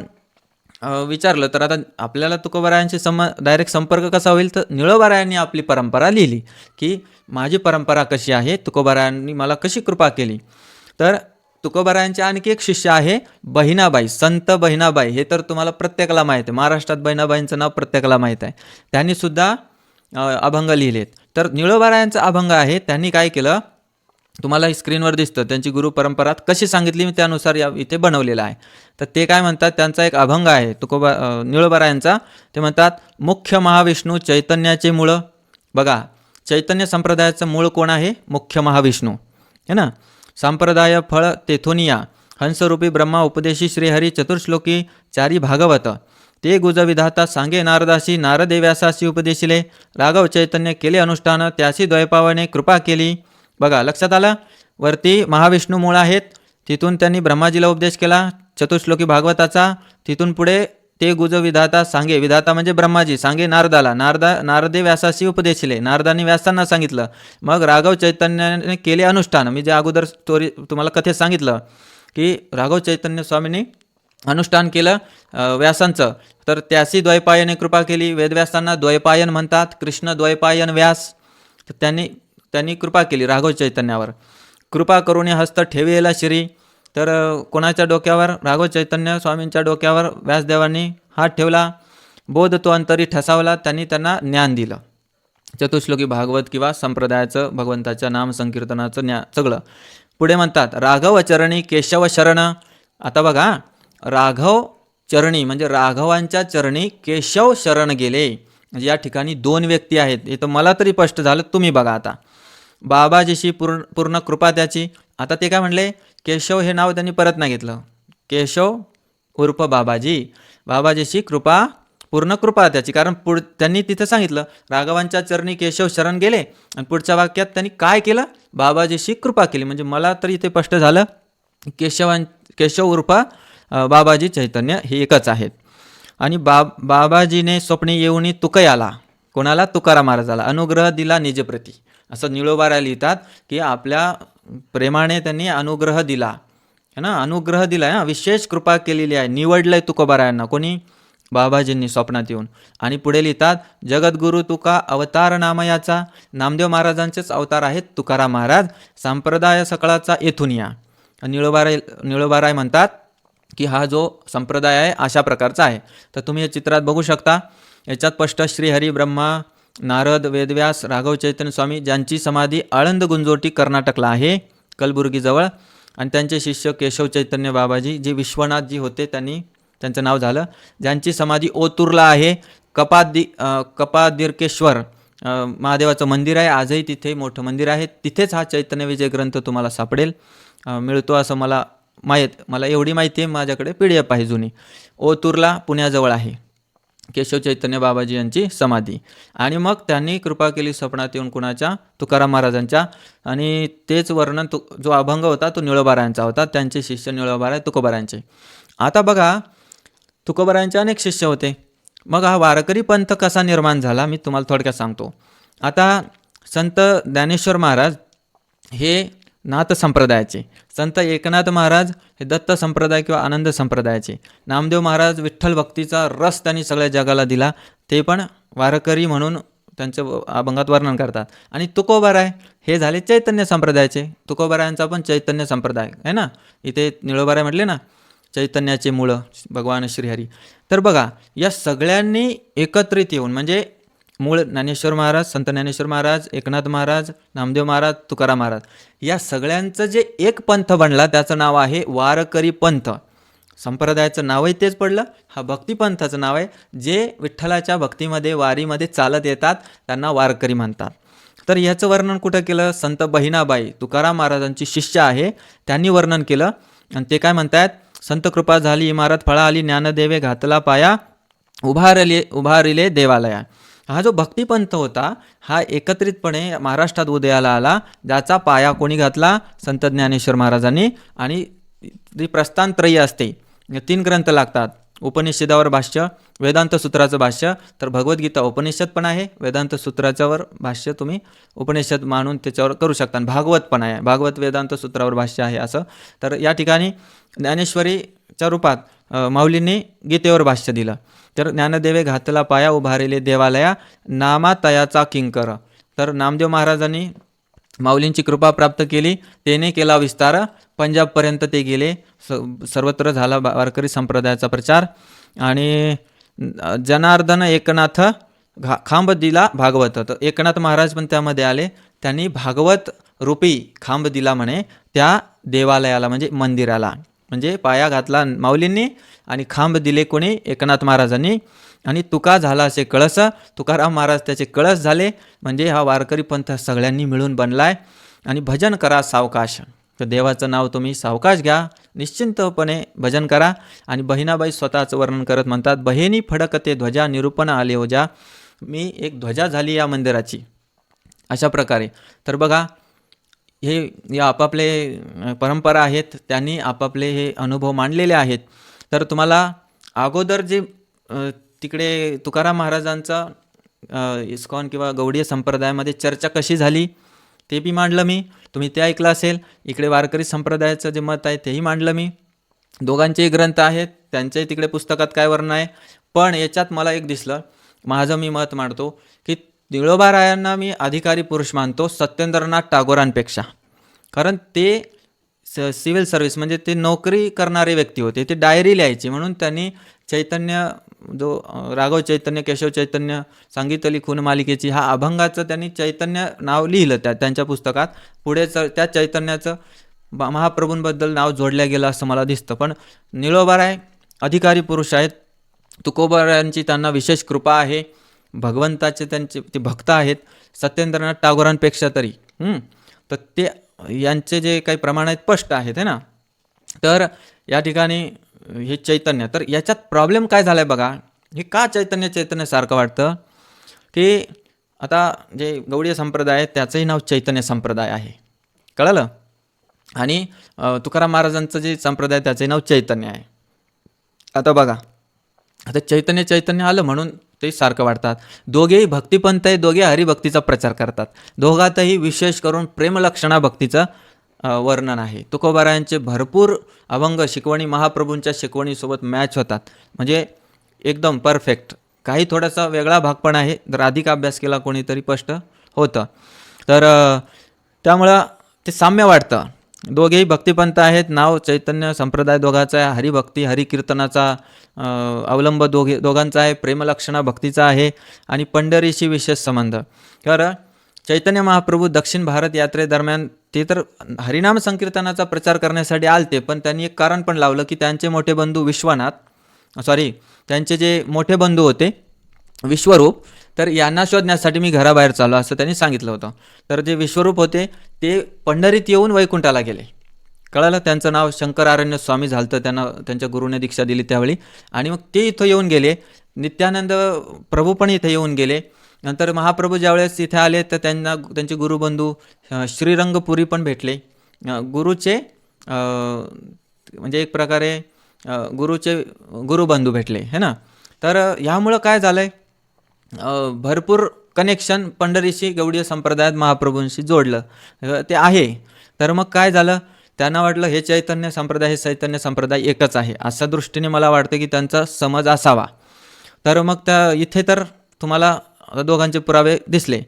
विचारलं तर आता आपल्याला तुकोबारायांशी डायरेक्ट संपर्क कसा होईल, तर निळोबारायांनी आपली परंपरा लिहिली की माझी परंपरा कशी आहे, तुकोबारायांनी मला कशी कृपा केली. तर तुकोबारायांचे आणखी एक शिष्य आहे बहिणाबाई, संत बहिणाबाई. हे तर तुम्हाला प्रत्येकाला माहीत आहे, महाराष्ट्रात बहिणाबाईंचं नाव प्रत्येकाला माहीत आहे. त्यांनी सुद्धा अभंग लिहिलेत. तर निळोबारायांचा अभंग आहे, त्यांनी काय केलं, तुम्हाला स्क्रीनवर दिसतं, त्यांची गुरु परंपरा कशी सांगितली मी त्यानुसार इथे बनवलेलं आहे. तर ते काय म्हणतात, त्यांचा एक अभंग आहे निळोबारायांचा. ते म्हणतात, मुख्य महाविष्णू चैतन्याचे मूळ. बघा, चैतन्य संप्रदायाचं मूळ कोण आहे, मुख्य महाविष्णू है ना. संप्रदाय फळ तेथोनिया, हंसरूपी ब्रह्मा उपदेशी श्रीहरी, चतुर्श्लोकी चारी भागवत, ते गुज विधाता सांगे नारदासी, नारदे व्यासासी उपदेशिले, राघव चैतन्य केले अनुष्ठान, त्यासी द्वैपावने कृपा केली. बघा, लक्षात आलं, वरती महाविष्णू मूळ आहेत, तिथून त्यांनी ब्रह्माजीला उपदेश केला चतुर्श्लोकी भागवताचा, तिथून पुढे ते गुज विधाता सांगे, विधाता म्हणजे ब्रह्माजी, सांगे नारदाला, नारदे व्यासाशी उपदेशिले, नारदांनी व्यासांना सांगितलं. मग राघव चैतन्याने केले अनुष्ठान, मी जे अगोदर स्टोरी तुम्हाला कथेत सांगितलं की राघव चैतन्य स्वामींनी अनुष्ठान केलं व्यासांचं, तर त्यासी द्वैपायने कृपा केली. वेदव्यासांना द्वैपायन म्हणतात, कृष्ण द्वैपायन व्यास. तर त्यांनी कृपा केली राघव चैतन्यावर. कृपा करून हस्त ठेवेला श्री, तर कोणाच्या डोक्यावर, राघव चैतन्य स्वामींच्या डोक्यावर व्यासदेवांनी हात ठेवला. बोध तो अंतरी ठसावला, त्यांनी त्यांना ज्ञान दिलं, चतुश्लोकी भागवत किंवा संप्रदायाचं भगवंताच्या नाम संकीर्तनाचं सगळं. पुढे म्हणतात, राघव चरणी केशव शरण. आता बघा, राघव चरणी म्हणजे राघवांच्या चरणी केशव शरण गेले. म्हणजे या ठिकाणी दोन व्यक्ती आहेत, हे तर मला तरी स्पष्ट झालं, तुम्ही बघा आता. बाबाजीशी पूर्ण कृपा त्याची. आता ते काय म्हणले, केशव हे नाव त्यांनी परत नाही घेतलं. केशव उर्फ बाबाजी, बाबाजीशी पूर्ण कृपा त्याची. कारण त्यांनी तिथं सांगितलं राघवांच्या चरणी केशव शरण गेले आणि पुढच्या वाक्यात त्यांनी काय केलं, बाबाजीशी कृपा केली. म्हणजे मला तर इथे स्पष्ट झालं केशव उर्फ बाबाजी चैतन्य हे एकच आहेत. आणि बाबाजीने स्वप्ने येऊनी तुकय आला. कोणाला? तुकाराम महाराजाला. अनुग्रह दिला निजप्रती, असं निळोबारा लिहितात की आपल्या प्रेमाने त्यांनी अनुग्रह दिला है ना, अनुग्रह दिला आहे, विशेष कृपा केलेली आहे, निवडलंय तुकोबारायांना. कोणी? बाबाजींनी स्वप्नात येऊन. आणि पुढे लिहितात जगद्गुरु तुका अवतार नामयाचा. नामदेव महाराजांचेच अवतार आहेत तुकाराम महाराज. संप्रदाय सकळाचा येथून या. निळोबाराय म्हणतात की हा जो संप्रदाय आहे अशा प्रकारचा आहे. तर तुम्ही हे चित्रात बघू शकता. याच्यात स्पष्ट श्रीहरी ब्रह्मा, नारद, वेदव्यास, राघव चैतन्य स्वामी ज्यांची समाधी आळंद गुंजोटी कर्नाटकला आहे, कलबुर्गीजवळ. आणि त्यांचे शिष्य केशव चैतन्य बाबाजी, जे विश्वनाथजी होते, त्यांचं नाव झालं. ज्यांची समाधी ओतूरला आहे. कपादिर्केश्वर महादेवाचं मंदिर आहे, आजही तिथे मोठं मंदिर आहे. तिथेच हा चैतन्य विजय ग्रंथ तुम्हाला सापडेल, मिळतो असं मला एवढी माहिती आहे. माझ्याकडे PDF आहे जुनी. ओतूरला पुण्याजवळ आहे केशव चैतन्य बाबाजी यांची समाधी. आणि मग त्यांनी कृपा केली स्वप्नात येऊन कुणाच्या? तुकाराम महाराजांच्या. आणि तेच वर्णन जो अभंग होता तो निळोबारायांचा होता. त्यांचे शिष्य निळोबाराय तुकोबारायांचे. आता बघा, तुकोबारायांचे अनेक शिष्य होते. मग हा वारकरी पंथ कसा निर्माण झाला मी तुम्हाला थोडक्यात सांगतो. आता संत ज्ञानेश्वर महाराज हे नाथ संप्रदायाचे, संत एकनाथ महाराज हे दत्त संप्रदाय किंवा आनंद संप्रदायाचे, नामदेव महाराज विठ्ठल भक्तीचा रस त्यांनी सगळ्या जगाला दिला, ते पण वारकरी म्हणून त्यांच्या अभंगात वर्णन करतात. आणि तुकोबाराय हे झाले चैतन्य संप्रदायाचे. तुकोबारायांचा पण चैतन्य संप्रदाय आहे ना, इथे निळोबाराय म्हटले ना, चैतन्याचे मूळ भगवान श्रीहरी. तर बघा, या सगळ्यांनी एकत्रित येऊन, म्हणजे मूळ ज्ञानेश्वर महाराज, संत ज्ञानेश्वर महाराज, एकनाथ महाराज, नामदेव महाराज, तुकाराम महाराज, या सगळ्यांचं जे एक पंथ बनला त्याचं नाव आहे वारकरी पंथ. संप्रदायाचं नावही तेच पडलं. हा भक्तिपंथाचं नाव आहे. जे विठ्ठलाच्या भक्तीमध्ये वारीमध्ये चालत येतात त्यांना वारकरी म्हणतात. तर याचं वर्णन कुठं केलं? संत बहिणाबाई तुकाराम महाराजांची शिष्य आहे, त्यांनी वर्णन केलं. आणि ते काय म्हणतात? संत कृपा झाली इमारत फळा आली, ज्ञानदेवे घातला पाया, उभारिले देवालया. हा जो भक्तिपंथ होता हा एकत्रितपणे महाराष्ट्रात उदयाला आला. ज्याचा पाया कोणी घातला? संत ज्ञानेश्वर महाराजांनी. आणि जी प्रस्थानत्रयी असते, 3 ग्रंथ लागतात. उपनिषदावर भाष्य, वेदांत सूत्राचं भाष्य, तर भगवद्गीता उपनिषद पण आहे, वेदांत सूत्राच्यावर भाष्य तुम्ही उपनिषद मानून त्याच्यावर करू शकता. भागवत पण आहे, भागवत वेदांत सूत्रावर भाष्य आहे असं. तर या ठिकाणी ज्ञानेश्वरीच्या रूपात माऊलींनी गीतेवर भाष्य दिलं. तर ज्ञानदेवे घातला पाया, उभारिले देवालया, नामा तयाचा किंकर. तर नामदेव महाराजांनी माऊलींची कृपा प्राप्त केली, त्याने केला विस्तार, पंजाबपर्यंत ते गेले, सर्वत्र झाला वारकरी संप्रदायाचा प्रचार. आणि जनार्दन एकनाथ खांब दिला भागवत. तर एकनाथ महाराज पण त्यामध्ये आले, त्यांनी भागवत रूपी खांब दिला म्हणे त्या देवालयाला, म्हणजे मंदिराला. म्हणजे पाया घातला माऊलींनी आणि खांब दिले कोणी? एकनाथ महाराजांनी. आणि तुका झाला असे कळस, तुकाराम महाराज त्याचे कळस झाले. म्हणजे हा वारकरी पंथ सगळ्यांनी मिळून बनलाय. आणि भजन करा सावकाश, तर देवाचं नाव तुम्ही सावकाश घ्या, निश्चिंतपणे भजन करा. आणि बहिणाबाई स्वतःचं वर्णन करत म्हणतात, बहिणी फडकते ध्वजा निरूपण आले ओजा. मी एक ध्वजा झाली या मंदिराची, अशा प्रकारे. तर बघा, हे या आपापले परंपरा आहेत, त्यांनी आपापले हे अनुभव मांडलेले आहेत. तर तुम्हाला अगोदर जे तिकडे तुकाराम महाराजांचा इस्कॉन किंवा गौडीय संप्रदायामध्ये चर्चा कशी झाली ते बी मांडलं मी, तुम्ही ते ऐकलं असेल. इकडे वारकरी संप्रदायाचं जे मत आहे तेही मांडलं मी. दोघांचेही ग्रंथ आहेत, त्यांच्याही तिकडे पुस्तकात काय वर्णन आहे. पण याच्यात मला एक दिसलं, माझं मी मत मांडतो की निळोबारायांना मी अधिकारी पुरुष मानतो सत्येंद्रनाथ टागोरांपेक्षा. कारण ते सिव्हिल सर्व्हिस, म्हणजे ते नोकरी करणारे व्यक्ती होते, ते डायरी लिहायचे. म्हणून त्यांनी चैतन्य, जो राघव चैतन्य, केशव चैतन्य, सांगितली खून मालिकेची, हा अभंगाचं त्यांनी चैतन्य नाव लिहिलं त्यांच्या पुस्तकात. पुढे त्या चैतन्याचं महाप्रभूंबद्दल नाव जोडलं गेलं असं मला दिसतं. पण निळोबाराय अधिकारी पुरुष आहेत. तुकोबारायांची त्यांना विशेष कृपा आहे, भगवंताचे त्यांचे ते भक्त आहेत. सत्येंद्रनाथ टागोरांपेक्षा तरी तर ते यांचे जे काही प्रमाण आहेत स्पष्ट आहेत है ना. तर या ठिकाणी हे चैतन्य, तर याच्यात प्रॉब्लेम काय झाला आहे बघा. हे का चैतन्यासारखं वाटतं की आता जे गौडीय संप्रदाय आहे त्याचंही नाव चैतन्य संप्रदाय आहे, कळलं. आणि तुकाराम महाराजांचं जे संप्रदाय त्याचंही नाव चैतन्य आहे. आता बघा, आता चैतन्य आलं म्हणून ते सारखं वाटतात. दोघेही भक्तिपंथ आहे, दोघे हरिभक्तीचा प्रचार करतात. दोघातही विशेष करून प्रेमलक्षणा भक्तीचं वर्णन आहे. तुकोबारायांचे भरपूर अभंग शिकवणी महाप्रभूंच्या शिकवणीसोबत मॅच होतात, म्हणजे एकदम परफेक्ट. काही थोडासा वेगळा भाग पण आहे, जर अधिक अभ्यास केला कोणीतरी स्पष्ट होतं. तर त्यामुळं ते साम्य वाटतं. दोघेही भक्तिपंथ आहेत, नाव चैतन्य संप्रदाय दोघांचा आहे, हरिभक्ती हरिकीर्तनाचा अवलंब दोघांचा आहे, प्रेमलक्षणा भक्तीचा आहे आणि पंढरीशी विशेष संबंध. तर चैतन्य महाप्रभू दक्षिण भारत यात्रेदरम्यान ते तर हरिनाम संकीर्तनाचा प्रचार करण्यासाठी आलते, पण त्यांनी एक कारण पण लावलं की त्यांचे मोठे बंधू त्यांचे जे मोठे बंधू होते विश्वरूप, तर यांना शोधण्यासाठी मी घराबाहेर चाललो असं त्यांनी सांगितलं होतं. तर जे विश्वरूप होते ते पंढरीत येऊन वैकुंठाला गेले, कळलं. त्यांचं नाव शंकरारण्य स्वामी झालं, त्यांना त्यांच्या गुरुने दीक्षा दिली त्यावेळी. आणि मग ते इथं येऊन गेले. नित्यानंद प्रभू पण इथे येऊन गेले. नंतर महाप्रभू ज्यावेळेस इथे आले तर त्यांना त्यांचे गुरुबंधू श्रीरंगपुरी पण भेटले. गुरुचे म्हणजे एक प्रकारे गुरुचे गुरुबंधू भेटले है ना. तर ह्यामुळं काय झालं आहे, भरपूर कनेक्शन पंढरीशी गौडीय संप्रदायात महाप्रभूंशी जोडलं ते आहे. तर मग काय झालं, त्यांना वाटलं हे चैतन्य संप्रदाय एकच आहे, अशा दृष्टीने मला वाटतं की त्यांचा समज असावा. तर मग त्या इथे तर तुम्हाला दोघांचे पुरावे दिसले.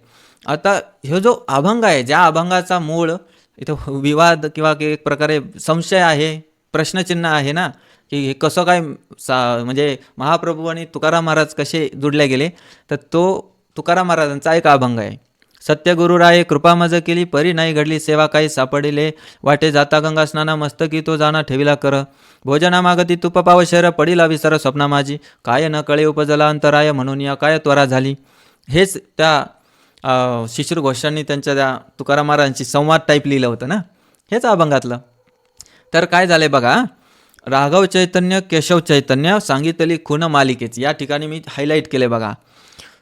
आता हे जो अभंग आहे, ज्या अभंगाचा मूळ इथं विवाद किंवा एक प्रकारे संशय आहे, प्रश्नचिन्ह आहे ना, की हे कसं काय म्हणजे महाप्रभू आणि तुकाराम महाराज कसे जुडले गेले. तर तो तुकाराम महाराजांचा एक अभंग आहे. सत्य गुरुराये कृपा मज केली, परी नाही घडली सेवा काही सापडिले, वाटे जाता गंगा स्नाना मस्तकी तो जाना ठेविला कर, भोजना मागती तुप पाव शर, पडिला विसर स्वप्ना माझी, काय न कळे उपजला अंतराय, म्हणून या काय त्वरा झाली. हेच त्या शिशिर घोषांनी त्यांच्या त्या तुकाराम महाराजांची संवाद टाईप लिहिलं होतं ना, हेच अभंगातलं. तर काय झाले बघा, राघव चैतन्य केशव चैतन्य सांगितली खून मालिकेची, या ठिकाणी मी हायलाईट केले बघा.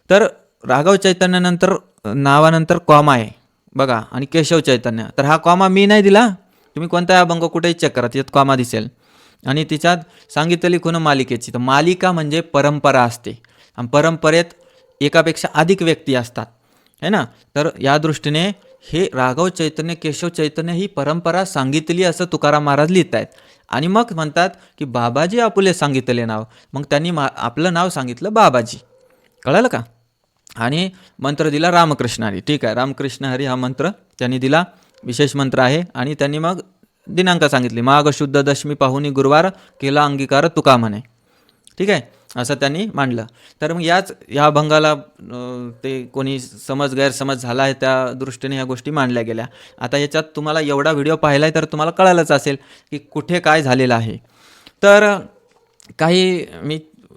तर राघव चैतन्यानंतर नावानंतर कॉमा आहे बघा, आणि केशव चैतन्य, तर हा कॉमा मी नाही दिला, तुम्ही कोणताही अभंग कुठेही चेक करा तिच्यात कॉमा दिसेल. आणि तिच्यात सांगितली खून मालिकेची, तर मालिका म्हणजे परंपरा असते, आणि परंपरेत एकापेक्षा अधिक व्यक्ती असतात है ना. तर या दृष्टीने हे राघव चैतन्य केशव चैतन्य ही परंपरा सांगितली असं तुकाराम महाराज लिहित आहेत. आणि मग म्हणतात की बाबाजी आपुले सांगितले नाव, मग त्यांनी आपलं नाव सांगितलं बाबाजी, कळलं का. आणि मंत्र दिला रामकृष्ण हरी, ठीक आहे, रामकृष्ण हरी हा मंत्र त्यांनी दिला, विशेष मंत्र आहे. आणि त्यांनी मग दिनांक सांगितली, माघ शुद्ध दशमी पाहुणी गुरुवार केला अंगीकार तुका म्हणे, ठीक आहे, असं त्यांनी मांडलं. तर मग या अभंगाला ते कोणी गैरसमज झाला आहे त्या दृष्टीने ह्या गोष्टी मांडल्या गेल्या. आता याच्यात तुम्हाला एवढा व्हिडिओ पाहिला आहे तर तुम्हाला कळालंच असेल की कुठे काय झालेलं आहे. तर काही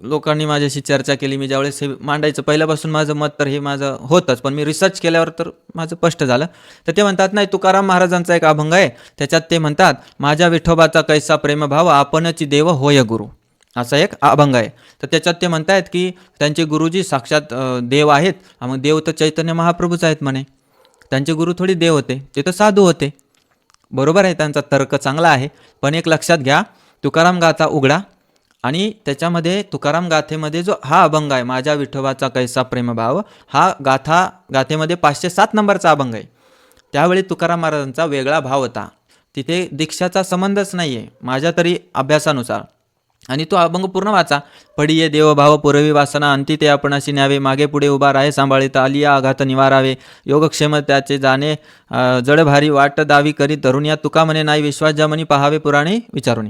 लोकांनी माझ्याशी चर्चा केली, मी ज्यावेळेस हे मांडायचं पहिल्यापासून माझं मत तर हे माझं होतंच, पण मी रिसर्च केल्यावर तर माझं स्पष्ट झालं. तर ते म्हणतात नाही, तुकाराम महाराजांचा एक अभंग आहे, त्याच्यात ते म्हणतात माझ्या विठोबाचा कैसा प्रेमभाव आपणची देव होय गुरु, असा एक अभंग आहे. तर त्याच्यात ते म्हणतायत की त्यांचे गुरुजी साक्षात देव आहेत. मग देव तर चैतन्य महाप्रभूच आहेत म्हणे, त्यांचे गुरु थोडी देव होते, ते तर साधू होते. बरोबर आहे, त्यांचा तर्क चांगला आहे, पण एक लक्षात घ्या, तुकाराम गाथा उघडा आणि त्याच्यामध्ये तुकाराम गाथेमध्ये जो हा अभंग आहे माझ्या विठोबाचा कैसा प्रेमभाव, हा गाथेमध्ये 507 नंबरचा अभंग आहे. त्यावेळी तुकाराम महाराजांचा वेगळा भाव होता, तिथे दीक्षाचा संबंधच नाही आहे माझ्या तरी अभ्यासानुसार. आणि तो अभंग पूर्ण वाचा, पडिये देवभाव पुरवी वासना, अंती ते आपणाशी न्यावे, मागे पुढे उभा राहे सांभाळिता, आलिया आघात निवारावे, योगक्षेम त्याचे जाणे, जडभारी वाट दावी करी तरुणिया, तुका म्हणे नाही विश्वास ज्या म्हणी पहावे पुराणे विचारुनी.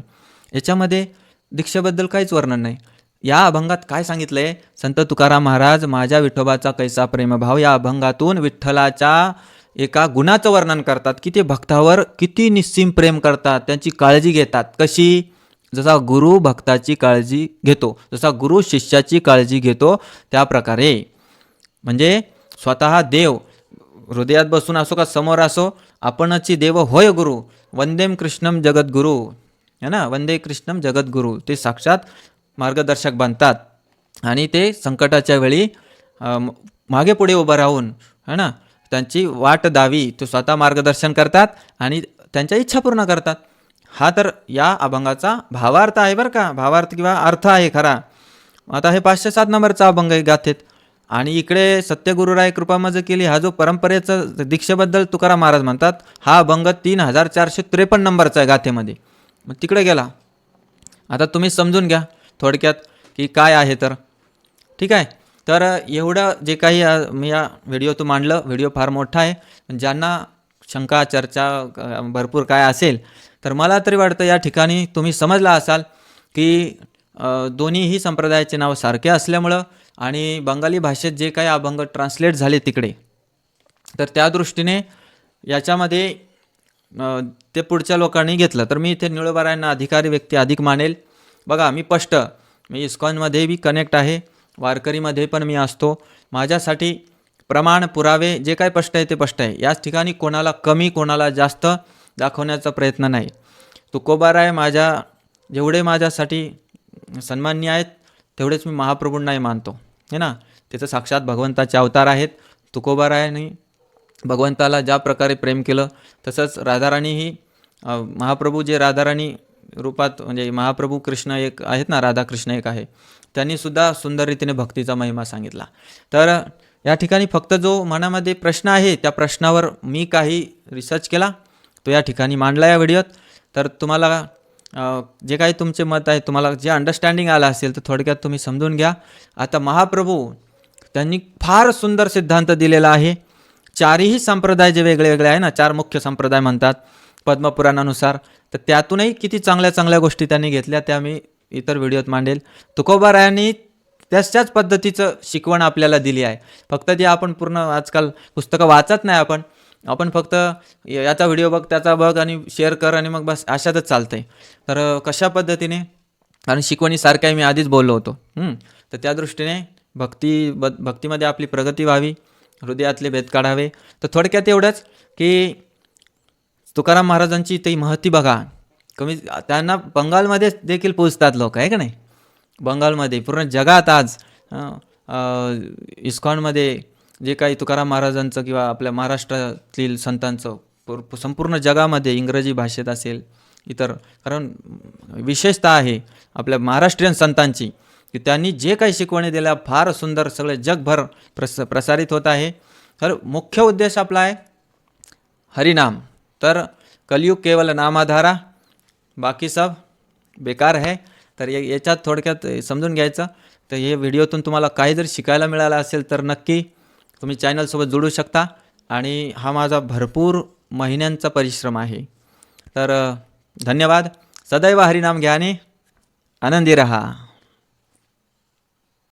याच्यामध्ये दीक्षेबद्दल काहीच वर्णन नाही. या अभंगात काय सांगितलंय, संत तुकाराम महाराज माझ्या विठोबाचा कैसा प्रेमभाव या अभंगातून विठ्ठलाच्या एका गुणाचं वर्णन करतात की ते भक्तावर किती निस्सीम प्रेम करतात, त्यांची काळजी घेतात. कशी, जसा गुरु भक्ताची काळजी घेतो, जसा गुरु शिष्याची काळजी घेतो त्या प्रकारे. म्हणजे स्वतः देव हृदयात बसून असो का समोर असो, आपणची देव होय गुरु, वंदेम कृष्णम जगद्गुरु, है ना, वंदे कृष्णम जगद्गुरु. ते साक्षात मार्गदर्शक बनतात आणि ते संकटाच्या वेळी मागे पुढे उभं राहून, है ना, त्यांची वाट दावी ते स्वतः मार्गदर्शन करतात आणि त्यांच्या इच्छा पूर्ण करतात. हा तर या अभंगाचा भावार्थ आहे बरं का, भावार्थ किंवा अर्थ आहे खरा. आता हे 507 नंबरचा अभंग आहे गाथेत. आणि इकडे सत्यगुरुराय कृपामज केली हा जो परंपरेचा दीक्षेबद्दल तुकाराम महाराज म्हणतात, हा अभंग 3453 नंबरचा आहे गाथेमध्ये. मग तिकडे गेला. आता तुम्ही समजून घ्या थोडक्यात की काय आहे तर. ठीक आहे. तर एवढं जे काही मी या व्हिडिओतून मांडलं, व्हिडिओ फार मोठा आहे. ज्यांना शंका चर्चा भरपूर काय असेल तर मला तरी वाटतं या ठिकाणी तुम्ही समजला असाल की दोन्हीही संप्रदायाचे नाव सारखे असल्यामुळं आणि बंगाली भाषेत जे काही अभंग ट्रान्सलेट झाले तिकडे, तर त्या दृष्टीने याच्यामध्ये ते पुढच्या लोकांनी घेतलं. तर मी इथे निळोबारायांना अधिकारी व्यक्ती अधिक मानेल. बघा मी इस्कॉनमध्ये बी कनेक्ट आहे, वारकरीमध्ये पण मी असतो. माझ्यासाठी प्रमाण पुरावे जे काय स्पष्ट आहे ते स्पष्ट आहे. याच ठिकाणी कोणाला कमी कोणाला जास्त दाखवण्याचा प्रयत्न नाही. तुकोबाराय जेवढे माझ्यासाठी सन्मान्य आहेत तेवढेच मी महाप्रभूंनाही मानतो, है ना. त्याचं साक्षात भगवंताचे अवतार आहेत. तुकोबारायांनी भगवंताला ज्या प्रकारे प्रेम केलं तसंच राधाराणीही महाप्रभू जे राधाराणी रूपात म्हणजे महाप्रभू कृष्ण एक आहेत ना, राधाकृष्ण एक आहे, त्यांनीसुद्धा सुंदर रीतीने भक्तीचा महिमा सांगितला. तर या ठिकाणी फक्त जो मनामध्ये प्रश्न आहे त्या प्रश्नावर मी काही रिसर्च केला तो या ठिकाणी मांडला या व्हिडिओत. तर तुम्हाला जे काही तुमचे मत आहे, तुम्हाला जे अंडरस्टँडिंग आलं असेल तर थोडक्यात तुम्ही समजून घ्या. आता महाप्रभू त्यांनी फार सुंदर सिद्धांत दिलेला आहे. चारही संप्रदाय जे वेगळे वेगळे आहे ना, 4 मुख्य संप्रदाय म्हणतात पद्मपुराणानुसार, तर त्यातूनही किती चांगल्या चांगल्या गोष्टी त्यांनी घेतल्या त्या मी इतर व्हिडिओत मांडेल. तुकोबारायांनी त्याच्याच पद्धतीचं शिकवण आपल्याला दिली आहे. फक्त ती आपण पूर्ण आजकाल पुस्तकं वाचत नाही, आपण फक्त याचा व्हिडिओ बघ त्याचा बघ आणि शेअर कर आणि मग बस अशातच चालतं आहे. तर कशा पद्धतीने आणि शिकवणीसारखं मी आधीच बोललो होतो. तर त्या दृष्टीने भक्तीमध्ये आपली प्रगती व्हावी, हृदयातले भेद काढावे. तर थोडक्यात एवढंच की तुकाराम महाराजांची ती महती बघा. त्यांना बंगालमध्ये देखील पोचतात लोक, आहे का नाही. बंगालमध्ये पूर्ण जगात आज इस्कॉनमध्ये जे काही तुकाराम महाराजांचं किंवा आपल्या महाराष्ट्रातील संतांचं संपूर्ण जगामध्ये इंग्रजी भाषेत असेल इतर, कारण विशेषता आहे आपल्या महाराष्ट्रीयन संतांची की त्यांनी जे काही शिकवणी दिल्या फार सुंदर सगळे जगभर प्रसारित होत आहे. तर मुख्य उद्देश आपला आहे हरिनाम. तर कलियुग केवल नामाधारा, बाकी सब बेकार है. तर याच्यात थोडक्यात समजून घ्यायचं. तर हे व्हिडिओतून तुम्हाला काही जर शिकायला मिळालं असेल तर नक्की तुम्ही चॅनलसोबत जोडू शकता. आणि हा माझा भरपूर महिन्यांचा परिश्रम आहे. तर धन्यवाद. सदैव हरिनाम घ्याने आनंदी रहा.